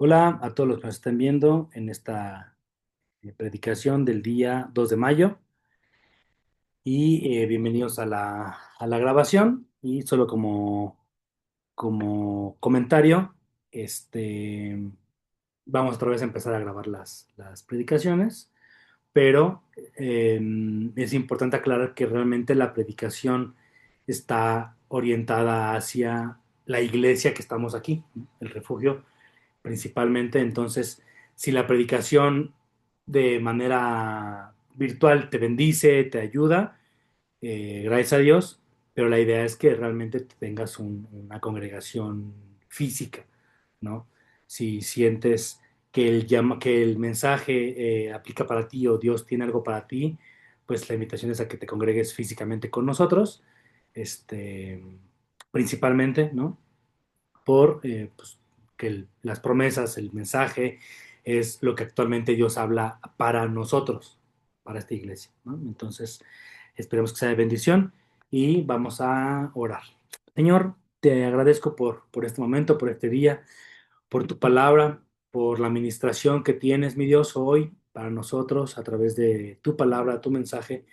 Hola a todos los que nos están viendo en esta predicación del día 2 de mayo y bienvenidos a la grabación. Y solo como comentario, este, vamos otra vez a empezar a grabar las predicaciones, pero es importante aclarar que realmente la predicación está orientada hacia la iglesia que estamos aquí, ¿no? El refugio principalmente. Entonces, si la predicación de manera virtual te bendice, te ayuda, gracias a Dios, pero la idea es que realmente tengas una congregación física, ¿no? Si sientes que el mensaje aplica para ti o Dios tiene algo para ti, pues la invitación es a que te congregues físicamente con nosotros, este, principalmente, ¿no? Por pues, que las promesas, el mensaje es lo que actualmente Dios habla para nosotros, para esta iglesia, ¿no? Entonces, esperemos que sea de bendición y vamos a orar. Señor, te agradezco por este momento, por este día, por tu palabra, por la administración que tienes, mi Dios, hoy para nosotros a través de tu palabra, tu mensaje.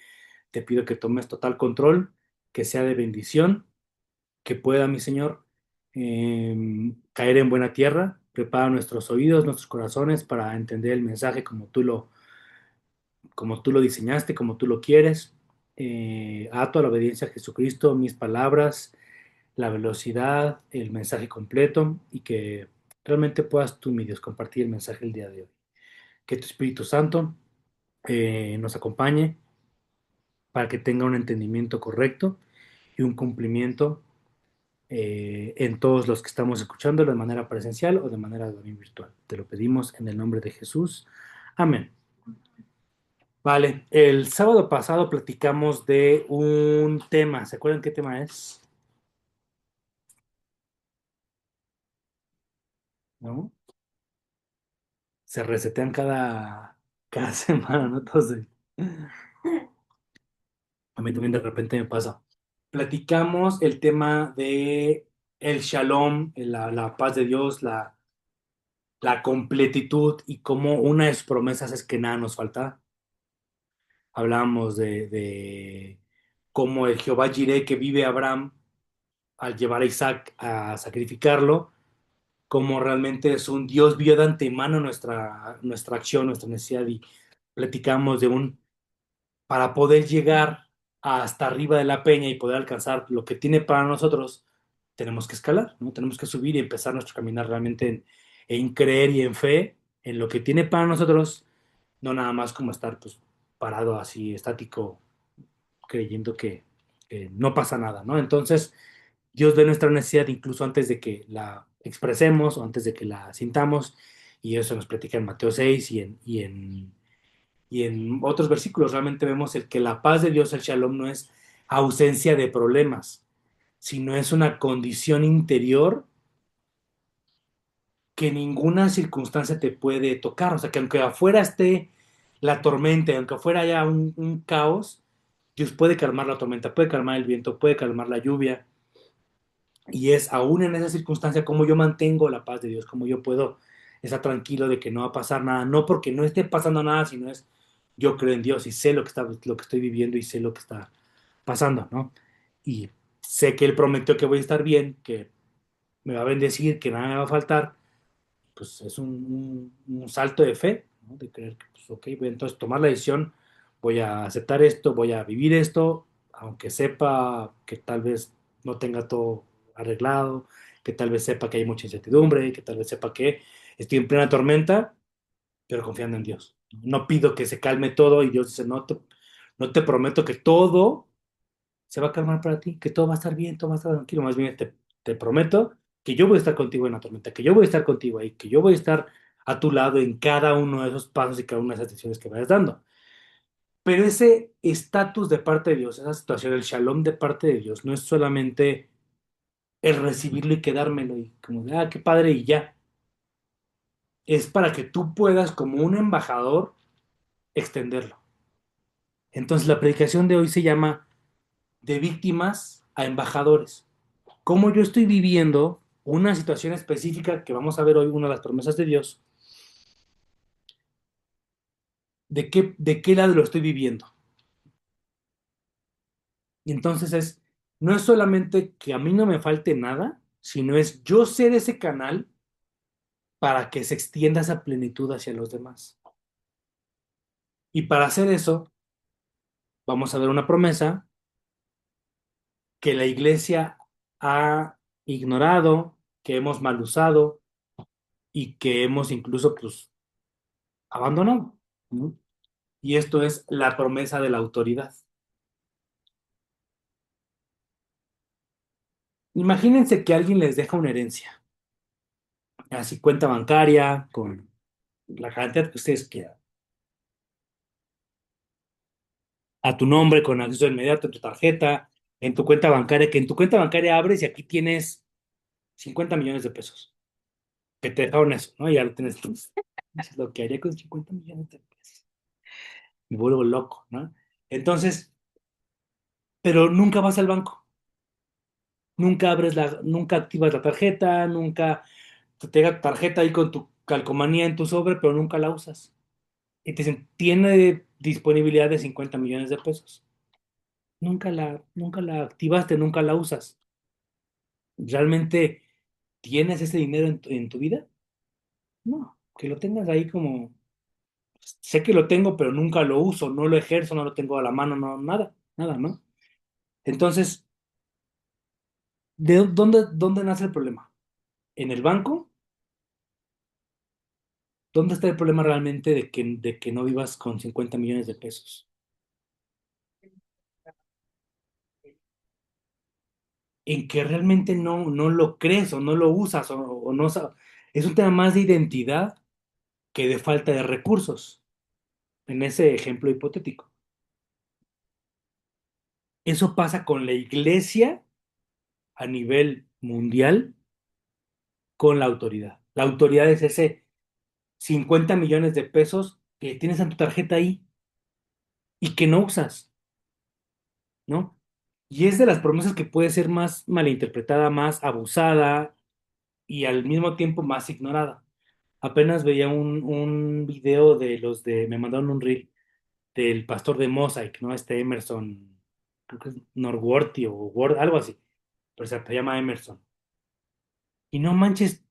Te pido que tomes total control, que sea de bendición, que pueda, mi Señor, caer en buena tierra. Prepara nuestros oídos, nuestros corazones para entender el mensaje como tú lo diseñaste, como tú lo quieres. Ato a la obediencia a Jesucristo, mis palabras, la velocidad, el mensaje completo y que realmente puedas tú, mi Dios, compartir el mensaje el día de hoy. Que tu Espíritu Santo nos acompañe para que tenga un entendimiento correcto y un cumplimiento en todos los que estamos escuchando de manera presencial o de manera también virtual. Te lo pedimos en el nombre de Jesús. Amén. Vale, el sábado pasado platicamos de un tema. ¿Se acuerdan qué tema es? ¿No? Se resetean cada semana, ¿no? Entonces, a mí también de repente me pasa. Platicamos el tema de el shalom, la paz de Dios, la completitud y cómo una de sus promesas es que nada nos falta. Hablábamos de cómo el Jehová Jireh que vive Abraham al llevar a Isaac a sacrificarlo, cómo realmente es un Dios vio de antemano nuestra acción, nuestra necesidad, y platicamos para poder llegar hasta arriba de la peña y poder alcanzar lo que tiene para nosotros, tenemos que escalar, ¿no? Tenemos que subir y empezar nuestro caminar realmente en creer y en fe en lo que tiene para nosotros, no nada más como estar pues parado así estático creyendo que no pasa nada, ¿no? Entonces, Dios ve nuestra necesidad incluso antes de que la expresemos o antes de que la sintamos, y eso nos platica en Mateo 6 y en otros versículos. Realmente vemos el que la paz de Dios, el shalom, no es ausencia de problemas, sino es una condición interior que ninguna circunstancia te puede tocar. O sea, que aunque afuera esté la tormenta, aunque afuera haya un caos, Dios puede calmar la tormenta, puede calmar el viento, puede calmar la lluvia. Y es aún en esa circunstancia como yo mantengo la paz de Dios, como yo puedo estar tranquilo de que no va a pasar nada, no porque no esté pasando nada, sino es yo creo en Dios y sé lo que estoy viviendo y sé lo que está pasando, ¿no? Y sé que Él prometió que voy a estar bien, que me va a bendecir, que nada me va a faltar. Pues es un salto de fe, ¿no? De creer que, pues, ok, voy a entonces tomar la decisión, voy a aceptar esto, voy a vivir esto, aunque sepa que tal vez no tenga todo arreglado, que tal vez sepa que hay mucha incertidumbre, que tal vez sepa que estoy en plena tormenta, pero confiando en Dios. No pido que se calme todo y Dios dice, no te prometo que todo se va a calmar para ti, que todo va a estar bien, todo va a estar tranquilo. Más bien te prometo que yo voy a estar contigo en la tormenta, que yo voy a estar contigo ahí, que yo voy a estar a tu lado en cada uno de esos pasos y cada una de esas decisiones que vayas dando. Pero ese estatus de parte de Dios, esa situación, el shalom de parte de Dios, no es solamente el recibirlo y quedármelo y como de, qué padre y ya. Es para que tú puedas, como un embajador, extenderlo. Entonces, la predicación de hoy se llama de víctimas a embajadores. ¿Cómo yo estoy viviendo una situación específica que vamos a ver hoy, una de las promesas de Dios, de qué lado lo estoy viviendo. Y entonces no es solamente que a mí no me falte nada, sino es yo ser ese canal para que se extienda esa plenitud hacia los demás. Y para hacer eso, vamos a ver una promesa que la iglesia ha ignorado, que hemos mal usado y que hemos incluso pues abandonado, ¿no? Y esto es la promesa de la autoridad. Imagínense que alguien les deja una herencia, así cuenta bancaria, con la cantidad que ustedes quieran, a tu nombre, con acceso inmediato en tu tarjeta, en tu cuenta bancaria, que en tu cuenta bancaria abres y aquí tienes 50 millones de pesos, que te dejaron eso, ¿no? Y ya lo tienes tú. Eso es lo que haría con 50 millones de pesos. Me vuelvo loco, ¿no? Entonces, pero nunca vas al banco, nunca activas la tarjeta, nunca te llega tu tarjeta ahí con tu calcomanía en tu sobre, pero nunca la usas. Y te dicen, tiene disponibilidad de 50 millones de pesos. Nunca la activaste, nunca la usas. ¿Realmente tienes ese dinero en tu vida? No, que lo tengas ahí como, sé que lo tengo, pero nunca lo uso, no lo ejerzo, no lo tengo a la mano, no, nada, nada, ¿no? Entonces, ¿dónde nace el problema? ¿En el banco? ¿Dónde está el problema realmente de que no vivas con 50 millones de pesos? En que realmente no lo crees o no lo usas o no es un tema más de identidad que de falta de recursos, en ese ejemplo hipotético. Eso pasa con la iglesia a nivel mundial con la autoridad. La autoridad es ese 50 millones de pesos que tienes en tu tarjeta ahí y que no usas, ¿no? Y es de las promesas que puede ser más malinterpretada, más abusada y al mismo tiempo más ignorada. Apenas veía un video me mandaron un reel del pastor de Mosaic, ¿no? Este Emerson, creo que es Norworthy o algo así, pero se llama Emerson. Y no manches,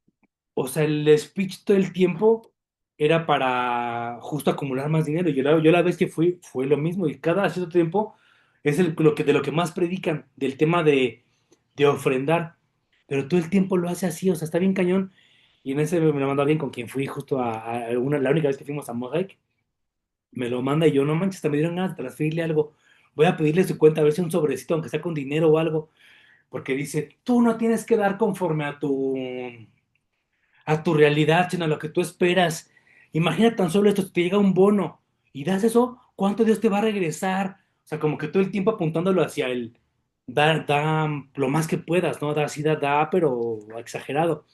o sea, el speech todo el tiempo era para justo acumular más dinero. Yo la vez que fui, fue lo mismo. Y cada cierto tiempo es de lo que más predican, del tema de ofrendar. Pero todo el tiempo lo hace así, o sea, está bien cañón. Y en ese me lo mandó alguien con quien fui justo la única vez que fuimos a Mosaic. Me lo manda y yo, no manches, hasta me dieron ganas de transferirle algo. Voy a pedirle su cuenta, a ver si un sobrecito, aunque sea con dinero o algo. Porque dice, tú no tienes que dar conforme a tu realidad, sino a lo que tú esperas. Imagina tan solo esto, si te llega un bono y das eso, ¿cuánto Dios te va a regresar? O sea, como que todo el tiempo apuntándolo hacia el da lo más que puedas, ¿no? Da, sí, da, pero exagerado.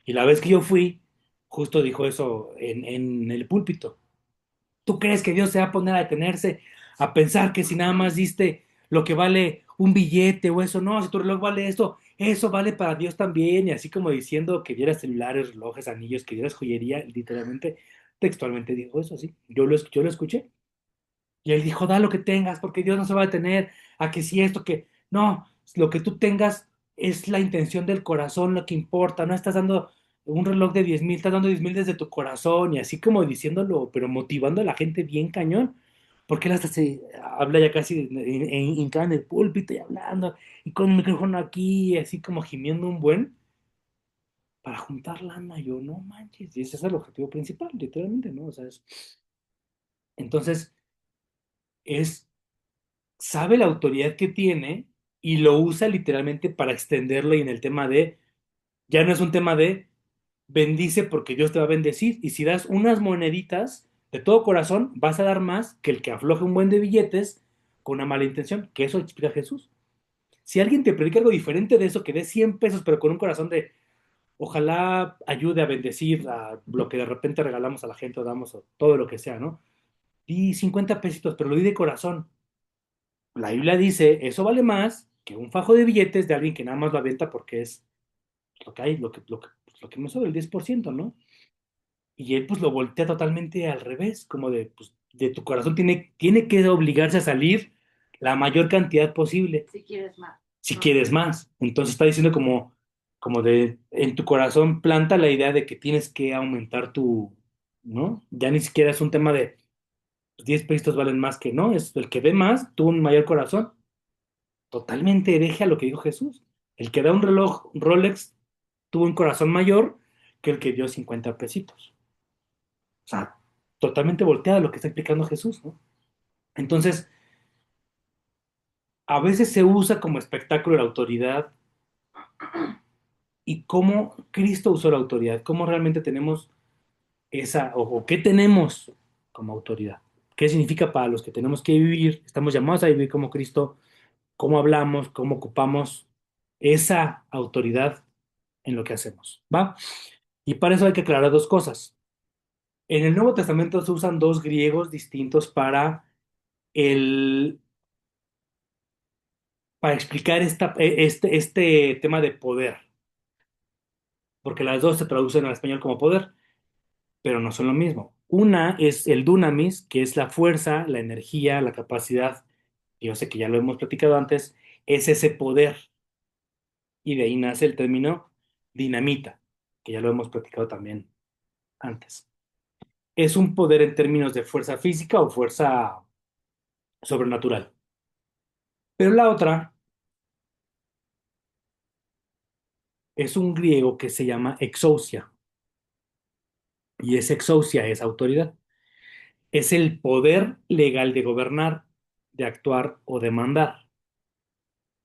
Y la vez que yo fui, justo dijo eso en el púlpito. ¿Tú crees que Dios se va a poner a detenerse a pensar que si nada más diste lo que vale un billete o eso? No, si tu reloj vale esto, eso vale para Dios también. Y así como diciendo que dieras celulares, relojes, anillos, que dieras joyería, literalmente, textualmente dijo eso, sí. Yo lo escuché. Y él dijo, da lo que tengas, porque Dios no se va a detener a que si esto, que no, lo que tú tengas es la intención del corazón lo que importa, no estás dando un reloj de 10,000, estás dando 10,000 desde tu corazón y así como diciéndolo, pero motivando a la gente bien cañón, porque él hasta se habla ya casi hincado en el púlpito y hablando y con el micrófono aquí, así como gimiendo un buen para juntar lana, yo no manches, y ese es el objetivo principal, literalmente, ¿no? O sea, entonces es sabe la autoridad que tiene y lo usa literalmente para extenderlo y en el tema ya no es un tema de bendice porque Dios te va a bendecir y si das unas moneditas de todo corazón vas a dar más que el que afloje un buen de billetes con una mala intención, que eso explica Jesús. Si alguien te predica algo diferente de eso, que dé 100 pesos pero con un corazón de ojalá ayude a bendecir a lo que de repente regalamos a la gente o damos o todo lo que sea, ¿no? Di 50 pesitos, pero lo di de corazón. La Biblia dice, eso vale más que un fajo de billetes de alguien que nada más lo avienta porque es. lo que hay, lo que me sobra, el 10%, ¿no? Y él pues lo voltea totalmente al revés, como de, pues, de tu corazón tiene que obligarse a salir la mayor cantidad posible. Si quieres más. Si No. quieres más. Entonces está diciendo como de, en tu corazón planta la idea de que tienes que aumentar tu, ¿no? Ya ni siquiera es un tema de pues, 10 pesitos valen más que no, es el que ve más, tuvo un mayor corazón. Totalmente hereje a lo que dijo Jesús. El que da un reloj Rolex tuvo un corazón mayor que el que dio 50 pesitos. O sea, totalmente volteada lo que está explicando Jesús, ¿no? Entonces, a veces se usa como espectáculo la autoridad y cómo Cristo usó la autoridad, cómo realmente tenemos esa, o qué tenemos como autoridad, qué significa para los que tenemos que vivir, estamos llamados a vivir como Cristo, cómo hablamos, cómo ocupamos esa autoridad en lo que hacemos, ¿va? Y para eso hay que aclarar dos cosas. En el Nuevo Testamento se usan dos griegos distintos el, para explicar este tema de poder, porque las dos se traducen al español como poder, pero no son lo mismo. Una es el dunamis, que es la fuerza, la energía, la capacidad, y yo sé que ya lo hemos platicado antes, es ese poder, y de ahí nace el término dinamita, que ya lo hemos platicado también antes. Es un poder en términos de fuerza física o fuerza sobrenatural. Pero la otra es un griego que se llama exousia, y esa exousia es autoridad. Es el poder legal de gobernar, de actuar o de mandar.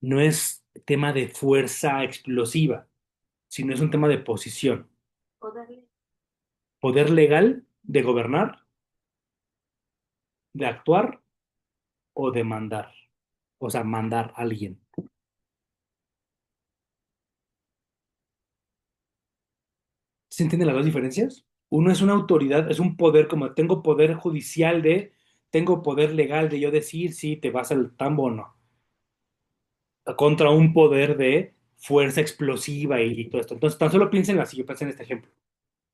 No es tema de fuerza explosiva, sino es un tema de posición. Poderle. Poder legal de gobernar, de actuar o de mandar. O sea, mandar a alguien. ¿Se entienden las dos diferencias? Uno es una autoridad, es un poder como tengo poder judicial tengo poder legal de yo decir si te vas al tambo o no. Contra un poder de fuerza explosiva y todo esto. Entonces, tan solo piensen así, yo pensé en este ejemplo.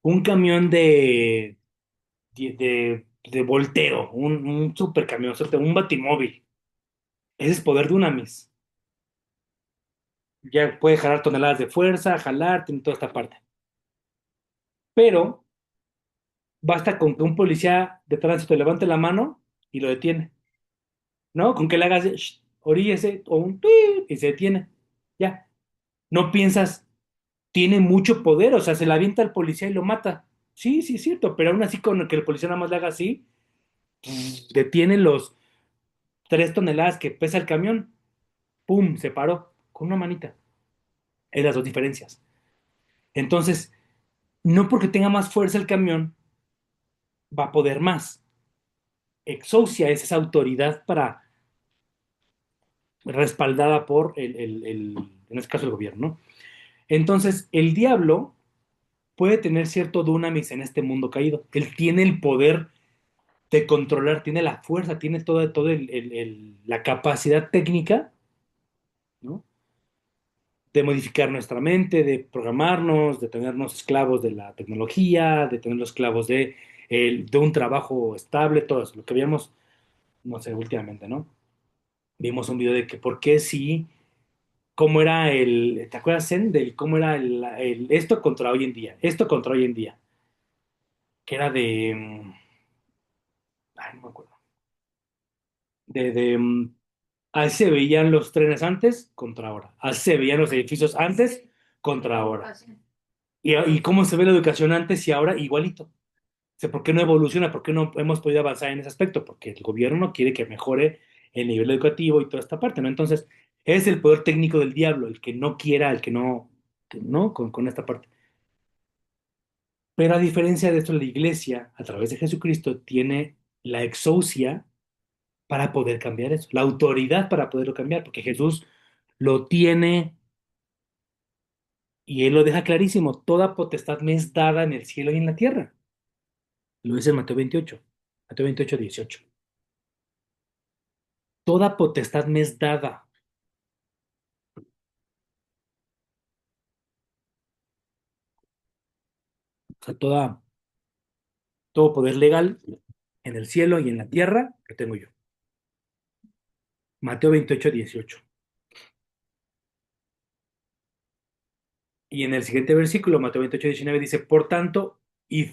Un camión de volteo, un supercamión, o sea, un batimóvil. Ese es poder dunamis. Ya puede jalar toneladas de fuerza, jalar, tiene toda esta parte. Pero basta con que un policía de tránsito levante la mano y lo detiene, ¿no? Con que le hagas, "Shh, oríllese", o un "tuit", y se detiene. Ya. No piensas, tiene mucho poder, o sea, se la avienta al policía y lo mata. Sí, sí, es cierto, pero aún así con que el policía nada más le haga así, detiene los 3 toneladas que pesa el camión. ¡Pum! Se paró con una manita. Es las dos diferencias. Entonces, no porque tenga más fuerza el camión, va a poder más. Exousia es esa autoridad para, respaldada por en este caso, el gobierno, ¿no? Entonces, el diablo puede tener cierto dunamis en este mundo caído. Él tiene el poder de controlar, tiene la fuerza, tiene toda la capacidad técnica, ¿no? De modificar nuestra mente, de programarnos, de tenernos esclavos de la tecnología, de tenerlos esclavos de un trabajo estable, todo eso, lo que veíamos, no sé, últimamente, ¿no? Vimos un video de que por qué sí, cómo era ¿te acuerdas, Zen? Del cómo era esto contra hoy en día, esto contra hoy en día, que era ay, no me acuerdo, así se veían los trenes antes contra ahora, así se veían los edificios antes contra ahora. Y cómo se ve la educación antes y ahora igualito. O sea, ¿por qué no evoluciona? ¿Por qué no hemos podido avanzar en ese aspecto? Porque el gobierno no quiere que mejore el nivel educativo y toda esta parte, ¿no? Entonces, es el poder técnico del diablo, el que no quiera, el ¿no? Con esta parte. Pero a diferencia de esto, la iglesia, a través de Jesucristo, tiene la exousia para poder cambiar eso, la autoridad para poderlo cambiar, porque Jesús lo tiene y él lo deja clarísimo, toda potestad me es dada en el cielo y en la tierra. Lo dice en Mateo 28, 18. Toda potestad me es dada. O sea, todo poder legal en el cielo y en la tierra lo tengo yo. Mateo 28:18. Y en el siguiente versículo, Mateo 28:19 dice, por tanto, id.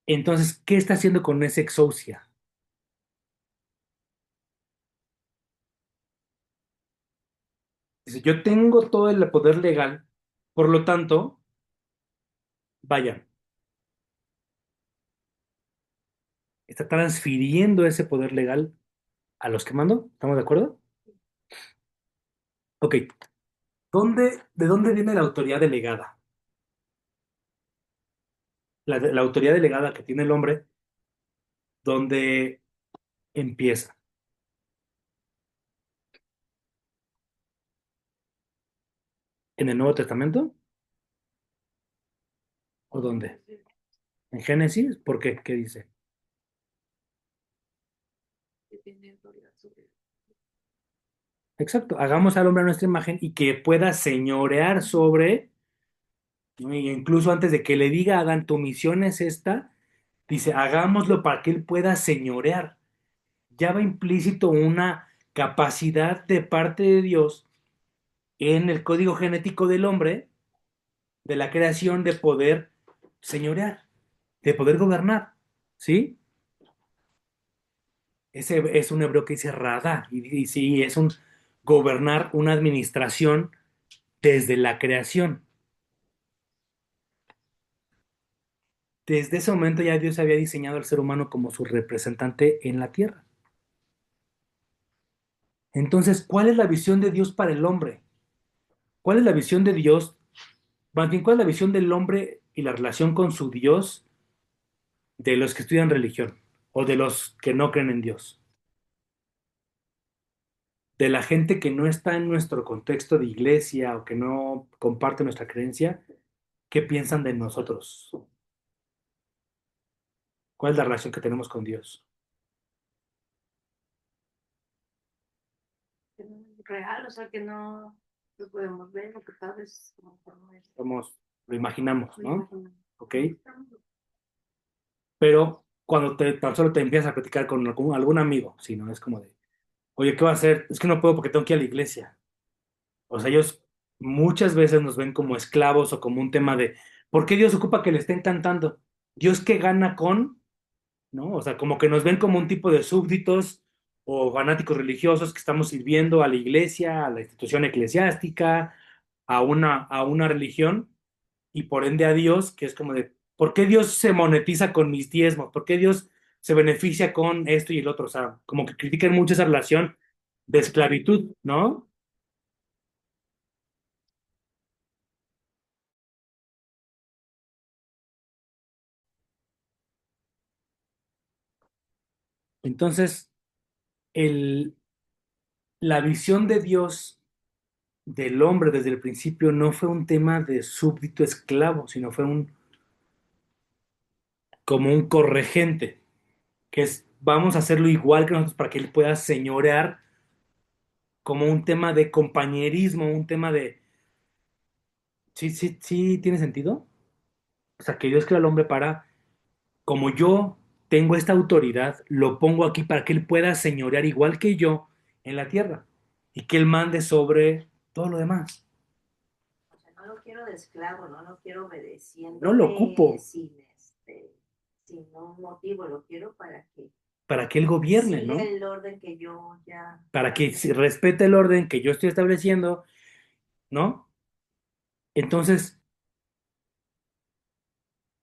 Entonces, ¿qué está haciendo con esa exousia? Dice, yo tengo todo el poder legal, por lo tanto, vayan. Está transfiriendo ese poder legal a los que mando. ¿Estamos de acuerdo? Ok. ¿De dónde viene la autoridad delegada? La autoridad delegada que tiene el hombre, ¿dónde empieza? ¿En el Nuevo Testamento? ¿O dónde? ¿En Génesis? ¿Por qué? ¿Qué dice? Exacto. Hagamos al hombre a nuestra imagen y que pueda señorear sobre, ¿no? Y incluso antes de que le diga a Adán, tu misión es esta, dice, hagámoslo para que él pueda señorear. Ya va implícito una capacidad de parte de Dios en el código genético del hombre, de la creación, de poder señorear, de poder gobernar, ¿sí? Ese es un hebreo que dice Radá, y sí, es un gobernar una administración desde la creación. Desde ese momento ya Dios había diseñado al ser humano como su representante en la tierra. Entonces, ¿cuál es la visión de Dios para el hombre? ¿Cuál es la visión de Dios? Más bien, ¿cuál es la visión del hombre y la relación con su Dios de los que estudian religión o de los que no creen en Dios? De la gente que no está en nuestro contexto de iglesia o que no comparte nuestra creencia, ¿qué piensan de nosotros? ¿Cuál es la relación que tenemos con Dios? Real, o sea que no lo podemos ver, lo que sabes, como por no es- Somos, lo imaginamos, lo ¿no? imaginamos. ¿Ok? Pero cuando tan solo te empiezas a platicar con algún amigo, si no es como de, oye, ¿qué va a hacer? Es que no puedo porque tengo que ir a la iglesia. O sea, ellos muchas veces nos ven como esclavos o como un tema de, ¿por qué Dios ocupa que le estén cantando? ¿Dios qué gana con? ¿No? O sea, como que nos ven como un tipo de súbditos o fanáticos religiosos que estamos sirviendo a la iglesia, a la institución eclesiástica, a una religión y por ende a Dios, que es como de, ¿por qué Dios se monetiza con mis diezmos? ¿Por qué Dios se beneficia con esto y el otro? O sea, como que critican mucho esa relación de esclavitud, ¿no? Entonces, el, la visión de Dios del hombre desde el principio no fue un tema de súbdito esclavo, sino fue como un corregente, que es, vamos a hacerlo igual que nosotros para que él pueda señorear como un tema de compañerismo, un tema de, sí, sí, sí, ¿tiene sentido? O sea, que Dios crea al hombre para, como yo tengo esta autoridad, lo pongo aquí para que él pueda señorear igual que yo en la tierra y que él mande sobre todo lo demás. O sea, no lo quiero de esclavo, no lo quiero No lo obedeciéndome ocupo sin un motivo, lo quiero para que para que él gobierne, siga ¿no? el orden que yo ya Para que planeé. respete el orden que yo estoy estableciendo, ¿no? Entonces,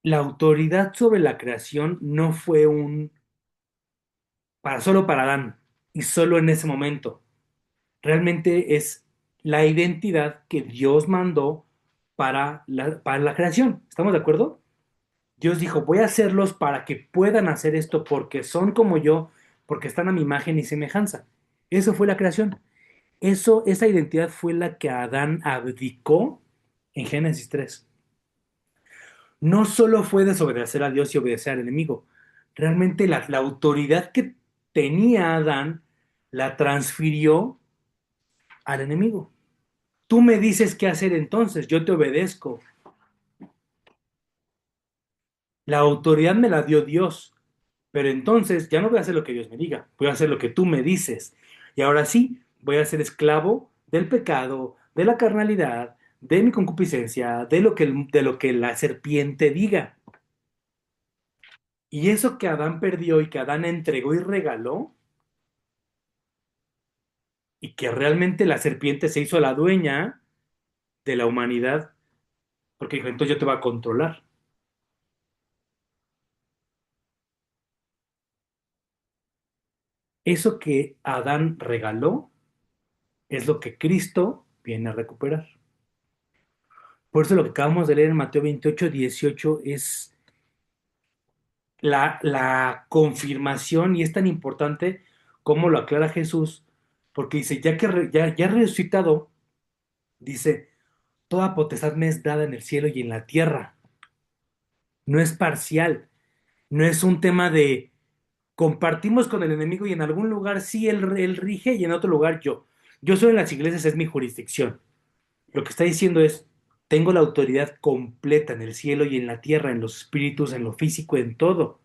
la autoridad sobre la creación no fue solo para Adán y solo en ese momento. Realmente es la identidad que Dios mandó para la creación. ¿Estamos de acuerdo? Dios dijo, voy a hacerlos para que puedan hacer esto porque son como yo, porque están a mi imagen y semejanza. Eso fue la creación. Esa identidad fue la que Adán abdicó en Génesis 3. No solo fue desobedecer a Dios y obedecer al enemigo, realmente la autoridad que tenía Adán la transfirió al enemigo. Tú me dices qué hacer entonces, yo te obedezco. La autoridad me la dio Dios, pero entonces ya no voy a hacer lo que Dios me diga, voy a hacer lo que tú me dices. Y ahora sí, voy a ser esclavo del pecado, de la carnalidad, de mi concupiscencia, de lo que la serpiente diga. Y eso que Adán perdió y que Adán entregó y regaló, y que realmente la serpiente se hizo la dueña de la humanidad, porque dijo, entonces yo te voy a controlar. Eso que Adán regaló es lo que Cristo viene a recuperar. Por eso lo que acabamos de leer en Mateo 28, 18 es la confirmación y es tan importante como lo aclara Jesús, porque dice, ya resucitado, dice, toda potestad me es dada en el cielo y en la tierra. No es parcial, no es un tema de compartimos con el enemigo y en algún lugar sí él rige y en otro lugar yo. Yo soy en las iglesias, es mi jurisdicción. Lo que está diciendo es, tengo la autoridad completa en el cielo y en la tierra, en los espíritus, en lo físico, en todo.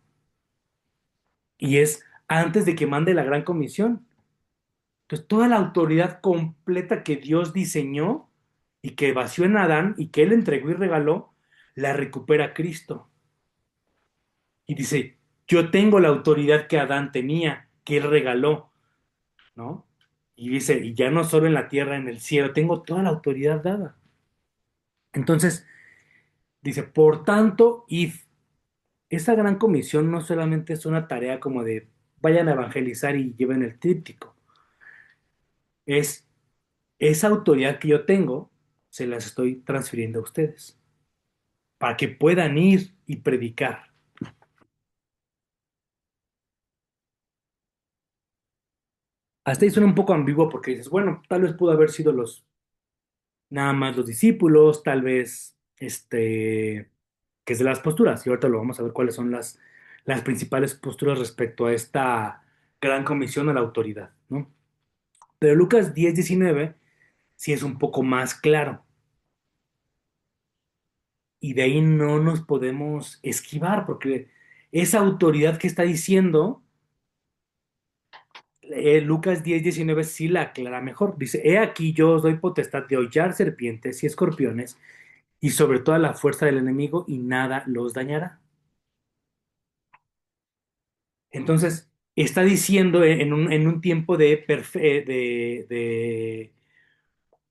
Y es antes de que mande la gran comisión. Entonces, toda la autoridad completa que Dios diseñó y que vació en Adán y que él entregó y regaló, la recupera Cristo. Y dice, yo tengo la autoridad que Adán tenía, que él regaló, ¿no? Y dice, y ya no solo en la tierra, en el cielo, tengo toda la autoridad dada. Entonces, dice, por tanto, id. Esa gran comisión no solamente es una tarea como de vayan a evangelizar y lleven el tríptico, es esa autoridad que yo tengo, se las estoy transfiriendo a ustedes, para que puedan ir y predicar. Hasta ahí suena un poco ambiguo porque dices, bueno, tal vez pudo haber sido nada más los discípulos, tal vez, que es de las posturas, y ahorita lo vamos a ver cuáles son las principales posturas respecto a esta gran comisión a la autoridad, ¿no? Pero Lucas 10, 19 sí es un poco más claro. Y de ahí no nos podemos esquivar, porque esa autoridad que está diciendo, Lucas 10, 19 sí la aclara mejor. Dice, he aquí yo os doy potestad de hollar serpientes y escorpiones y sobre toda la fuerza del enemigo y nada los dañará. Entonces, está diciendo en un tiempo de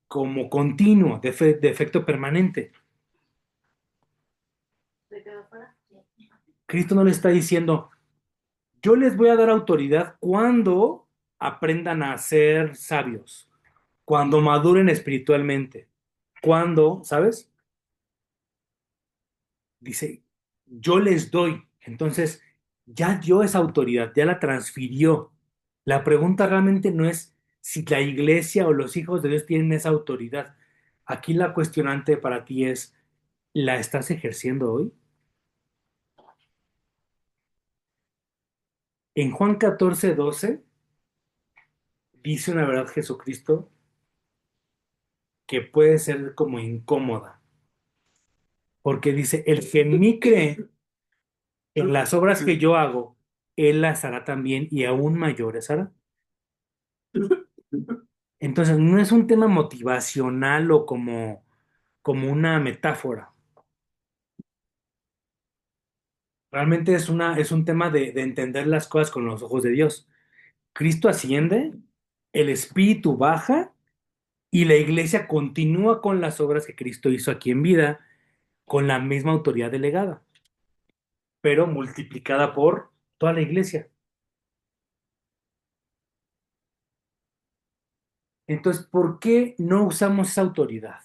como continuo, de efecto permanente. ¿Se quedó fuera? Sí. Cristo no le está diciendo, yo les voy a dar autoridad cuando aprendan a ser sabios, cuando maduren espiritualmente, cuando, ¿sabes? Dice, yo les doy. Entonces, ya dio esa autoridad, ya la transfirió. La pregunta realmente no es si la iglesia o los hijos de Dios tienen esa autoridad. Aquí la cuestionante para ti es, ¿la estás ejerciendo hoy? En Juan 14, 12 dice una verdad Jesucristo que puede ser como incómoda, porque dice, el que en mí cree en las obras que yo hago, él las hará también y aún mayores hará. Entonces, no es un tema motivacional o como una metáfora. Realmente es un tema de entender las cosas con los ojos de Dios. Cristo asciende, el Espíritu baja y la iglesia continúa con las obras que Cristo hizo aquí en vida, con la misma autoridad delegada, pero multiplicada por toda la iglesia. Entonces, ¿por qué no usamos esa autoridad?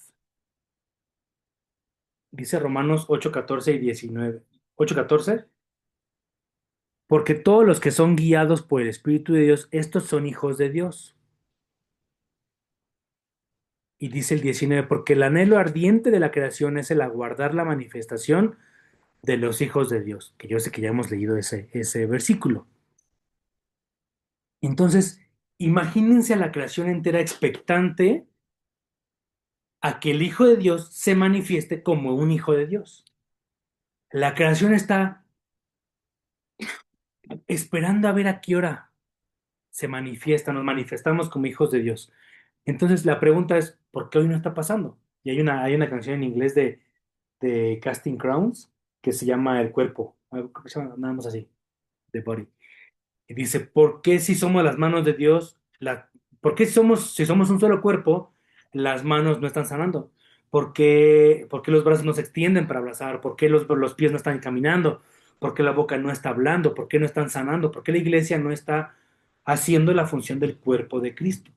Dice Romanos 8, 14 y 19. 8, 14. Porque todos los que son guiados por el Espíritu de Dios, estos son hijos de Dios. Y dice el 19, porque el anhelo ardiente de la creación es el aguardar la manifestación de los hijos de Dios, que yo sé que ya hemos leído ese versículo. Entonces, imagínense a la creación entera expectante a que el Hijo de Dios se manifieste como un Hijo de Dios. La creación está esperando a ver a qué hora se manifiesta, nos manifestamos como hijos de Dios. Entonces la pregunta es, ¿por qué hoy no está pasando? Y hay una canción en inglés de Casting Crowns que se llama El Cuerpo. Creo que se llama nada más así, The Body. Y dice, ¿por qué si somos las manos de Dios, por qué si somos un solo cuerpo, las manos no están sanando? ¿Por qué los brazos no se extienden para abrazar? ¿Por qué los pies no están caminando? ¿Por qué la boca no está hablando? ¿Por qué no están sanando? ¿Por qué la iglesia no está haciendo la función del cuerpo de Cristo?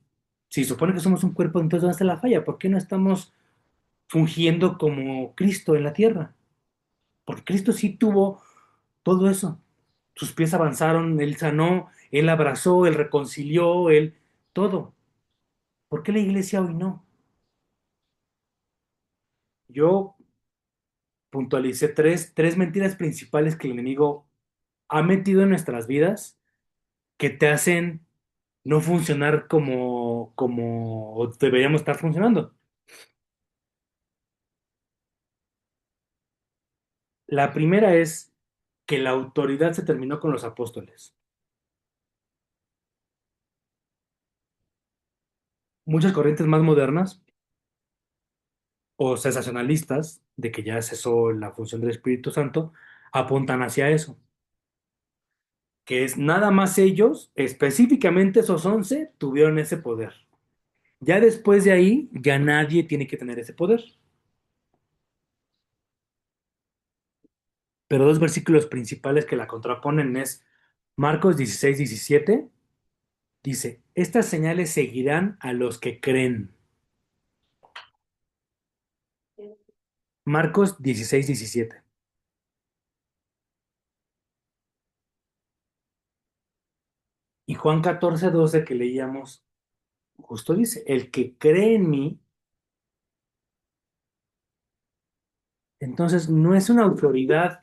Si supone que somos un cuerpo, entonces ¿dónde está la falla? ¿Por qué no estamos fungiendo como Cristo en la tierra? Porque Cristo sí tuvo todo eso. Sus pies avanzaron, Él sanó, Él abrazó, Él reconcilió, Él todo. ¿Por qué la iglesia hoy no? Yo puntualicé tres mentiras principales que el enemigo ha metido en nuestras vidas que te hacen no funcionar como deberíamos estar funcionando. La primera es que la autoridad se terminó con los apóstoles. Muchas corrientes más modernas o sensacionalistas de que ya cesó la función del Espíritu Santo apuntan hacia eso, que es nada más ellos, específicamente esos 11, tuvieron ese poder. Ya después de ahí, ya nadie tiene que tener ese poder. Pero dos versículos principales que la contraponen es Marcos 16:17, dice, estas señales seguirán a los que creen. Marcos 16:17. Y Juan 14:12 que leíamos, justo dice, el que cree en mí, entonces no es una autoridad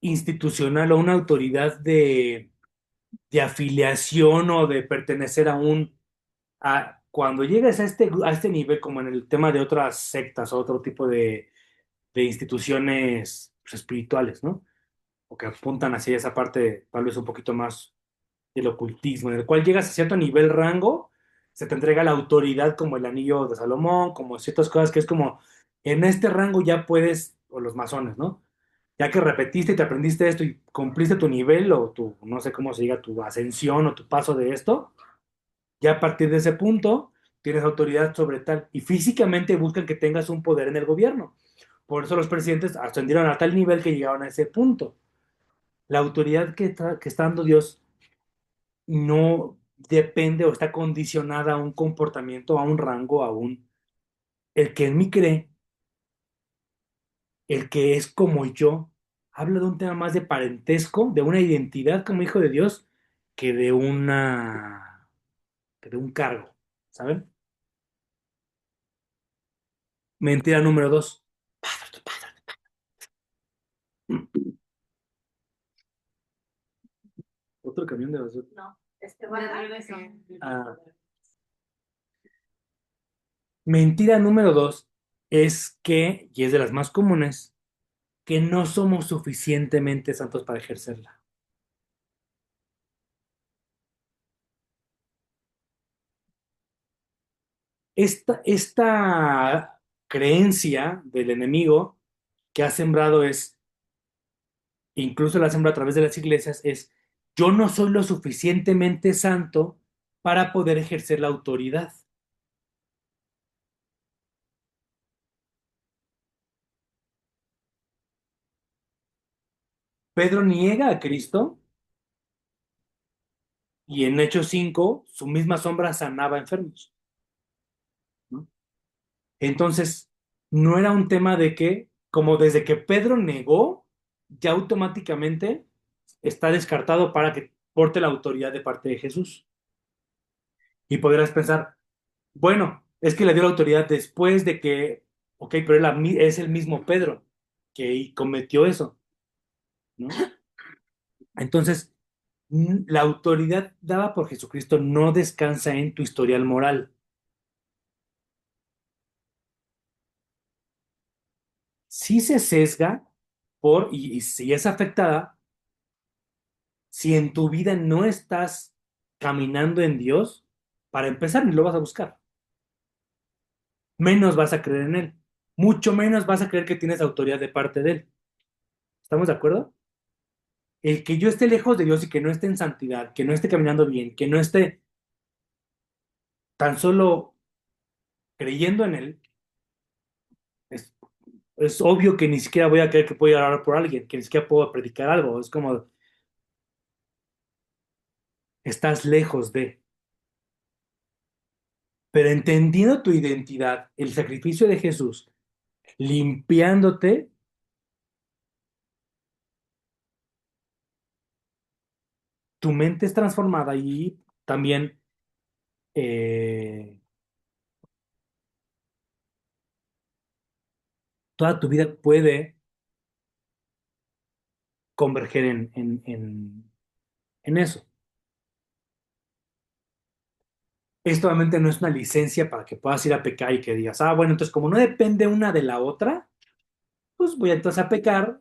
institucional o una autoridad de afiliación o de pertenecer cuando llegues a este nivel, como en el tema de otras sectas o otro tipo de instituciones pues, espirituales, ¿no? O que apuntan hacia esa parte tal vez un poquito más del ocultismo, en el cual llegas a cierto nivel rango, se te entrega la autoridad como el anillo de Salomón, como ciertas cosas que es como, en este rango ya puedes, o los masones, ¿no? Ya que repetiste y te aprendiste esto y cumpliste tu nivel o tu, no sé cómo se diga, tu ascensión o tu paso de esto, ya a partir de ese punto tienes autoridad sobre tal y físicamente buscan que tengas un poder en el gobierno. Por eso los presidentes ascendieron a tal nivel que llegaron a ese punto. La autoridad que está dando Dios no depende o está condicionada a un comportamiento, a un rango, El que en mí cree, el que es como yo, habla de un tema más de parentesco, de una identidad como hijo de Dios, que de un cargo, ¿saben? Mentira número dos. Otro camión de basura. No, de regreso. Ah, mentira número dos es que, y es de las más comunes, que no somos suficientemente santos para ejercerla. Esta creencia del enemigo que ha sembrado incluso la sembra a través de las iglesias, es yo no soy lo suficientemente santo para poder ejercer la autoridad. Pedro niega a Cristo y en Hechos 5 su misma sombra sanaba enfermos, ¿no? Entonces, no era un tema de que, como desde que Pedro negó, ya automáticamente está descartado para que porte la autoridad de parte de Jesús. Y podrás pensar, bueno, es que le dio la autoridad después de que, ok, pero es el mismo Pedro que cometió eso, ¿no? Entonces, la autoridad dada por Jesucristo no descansa en tu historial moral. sí se sesga y si es afectada, si en tu vida no estás caminando en Dios, para empezar, ni lo vas a buscar. Menos vas a creer en Él. Mucho menos vas a creer que tienes autoridad de parte de Él. ¿Estamos de acuerdo? El que yo esté lejos de Dios y que no esté en santidad, que no esté caminando bien, que no esté tan solo creyendo en Él, es, es obvio que ni siquiera voy a creer que puedo orar por alguien, que ni siquiera puedo predicar algo. Es como, estás lejos de. Pero entendiendo tu identidad, el sacrificio de Jesús, limpiándote, tu mente es transformada y también toda tu vida puede converger en eso. Esto obviamente no es una licencia para que puedas ir a pecar y que digas, ah, bueno, entonces como no depende una de la otra, pues voy entonces a pecar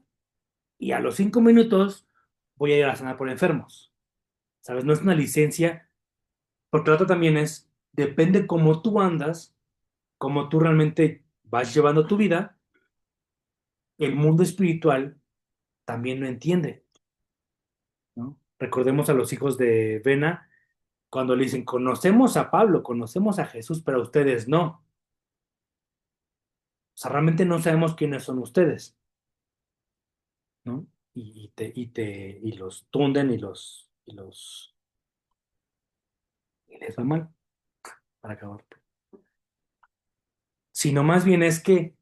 y a los 5 minutos voy a ir a sanar por enfermos. ¿Sabes? No es una licencia, porque la otra también es, depende cómo tú andas, cómo tú realmente vas llevando tu vida, el mundo espiritual también lo entiende, ¿no? Recordemos a los hijos de Vena cuando le dicen, conocemos a Pablo, conocemos a Jesús, pero ustedes no. O sea, realmente no sabemos quiénes son ustedes, ¿no? Y los tunden y les va mal para acabar. Sino más bien es que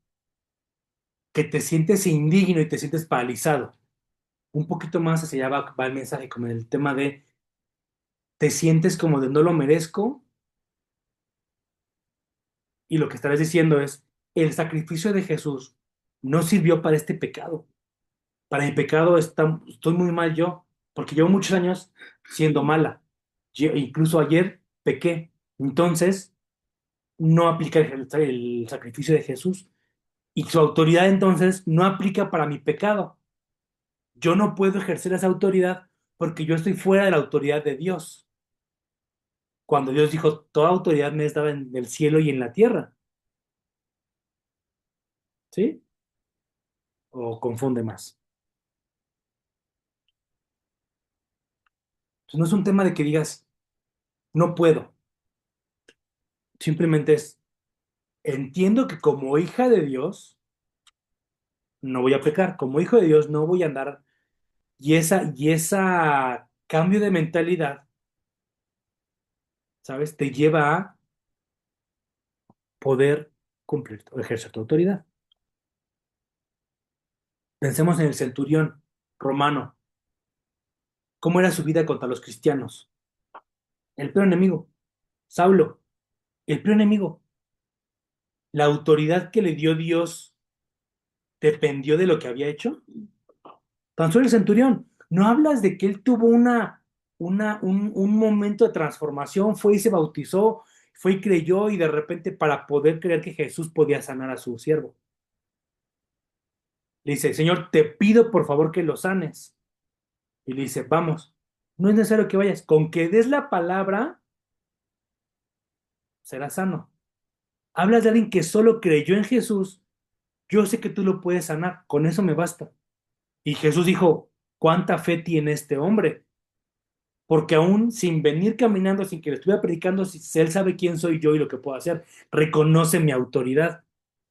te sientes indigno y te sientes paralizado. Un poquito más hacia allá va el mensaje, como en el tema de te sientes como de no lo merezco y lo que estarás diciendo es, el sacrificio de Jesús no sirvió para este pecado. Para mi pecado estoy muy mal yo, porque llevo muchos años siendo mala. Incluso ayer pequé. Entonces, no aplica el sacrificio de Jesús. Y su autoridad entonces no aplica para mi pecado. Yo no puedo ejercer esa autoridad porque yo estoy fuera de la autoridad de Dios. Cuando Dios dijo, toda autoridad me es dada en el cielo y en la tierra. ¿Sí? ¿O confunde más? Entonces, no es un tema de que digas, no puedo. Simplemente es, entiendo que como hija de Dios, no voy a pecar. Como hijo de Dios, no voy a andar. Y esa cambio de mentalidad, ¿sabes? Te lleva a poder cumplir o ejercer tu autoridad. Pensemos en el centurión romano. ¿Cómo era su vida contra los cristianos? El peor enemigo. Saulo, el peor enemigo. La autoridad que le dio Dios dependió de lo que había hecho. Tan solo el centurión. No hablas de que él tuvo un momento de transformación, fue y se bautizó, fue y creyó y de repente para poder creer que Jesús podía sanar a su siervo. Le dice, Señor, te pido por favor que lo sanes. Y le dice, vamos, no es necesario que vayas, con que des la palabra, será sano. Hablas de alguien que solo creyó en Jesús, yo sé que tú lo puedes sanar, con eso me basta. Y Jesús dijo, ¿cuánta fe tiene este hombre? Porque aún sin venir caminando, sin que le estuviera predicando, si él sabe quién soy yo y lo que puedo hacer, reconoce mi autoridad.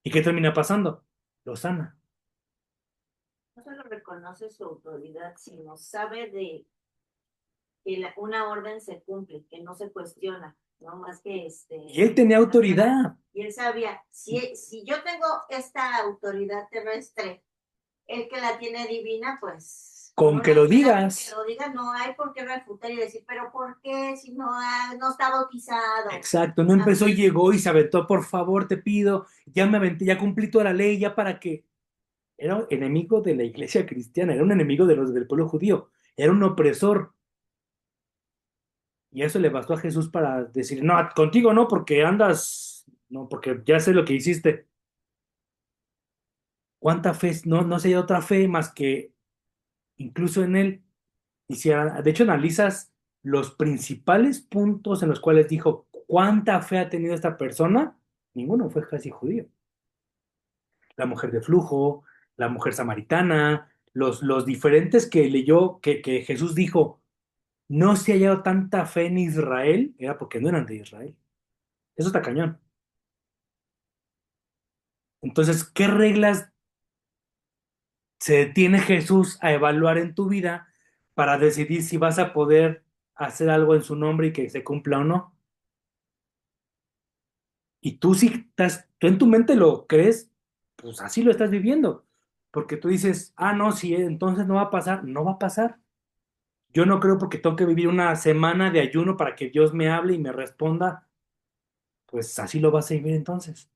¿Y qué termina pasando? Lo sana. No solo reconoce su autoridad, sino sabe de que una orden se cumple, que no se cuestiona, ¿no? Más que Y él tenía autoridad. Y él sabía, si yo tengo esta autoridad terrestre, el que la tiene divina, pues Con que lo digas. que lo diga, no hay por qué refutar y decir, pero ¿por qué si no, no está bautizado? Exacto, no empezó y llegó y se aventó, por favor, te pido, ya me aventé, ya cumplí toda la ley, ya para qué. Era un enemigo de la iglesia cristiana, era un enemigo del pueblo judío, era un opresor. Y eso le bastó a Jesús para decir, no, contigo no, porque andas, no, porque ya sé lo que hiciste. ¿Cuánta fe? No sé, hay otra fe más que incluso en él. Y si, de hecho, analizas los principales puntos en los cuales dijo cuánta fe ha tenido esta persona, ninguno fue casi judío. La mujer de flujo, la mujer samaritana, los diferentes que leyó, que Jesús dijo, no se ha hallado tanta fe en Israel, era porque no eran de Israel. Eso está cañón. Entonces, ¿qué reglas se detiene Jesús a evaluar en tu vida para decidir si vas a poder hacer algo en su nombre y que se cumpla o no? Y tú si estás, tú en tu mente lo crees, pues así lo estás viviendo. Porque tú dices, ah, no, si entonces no va a pasar, no va a pasar. Yo no creo porque tengo que vivir una semana de ayuno para que Dios me hable y me responda, pues así lo vas a vivir entonces.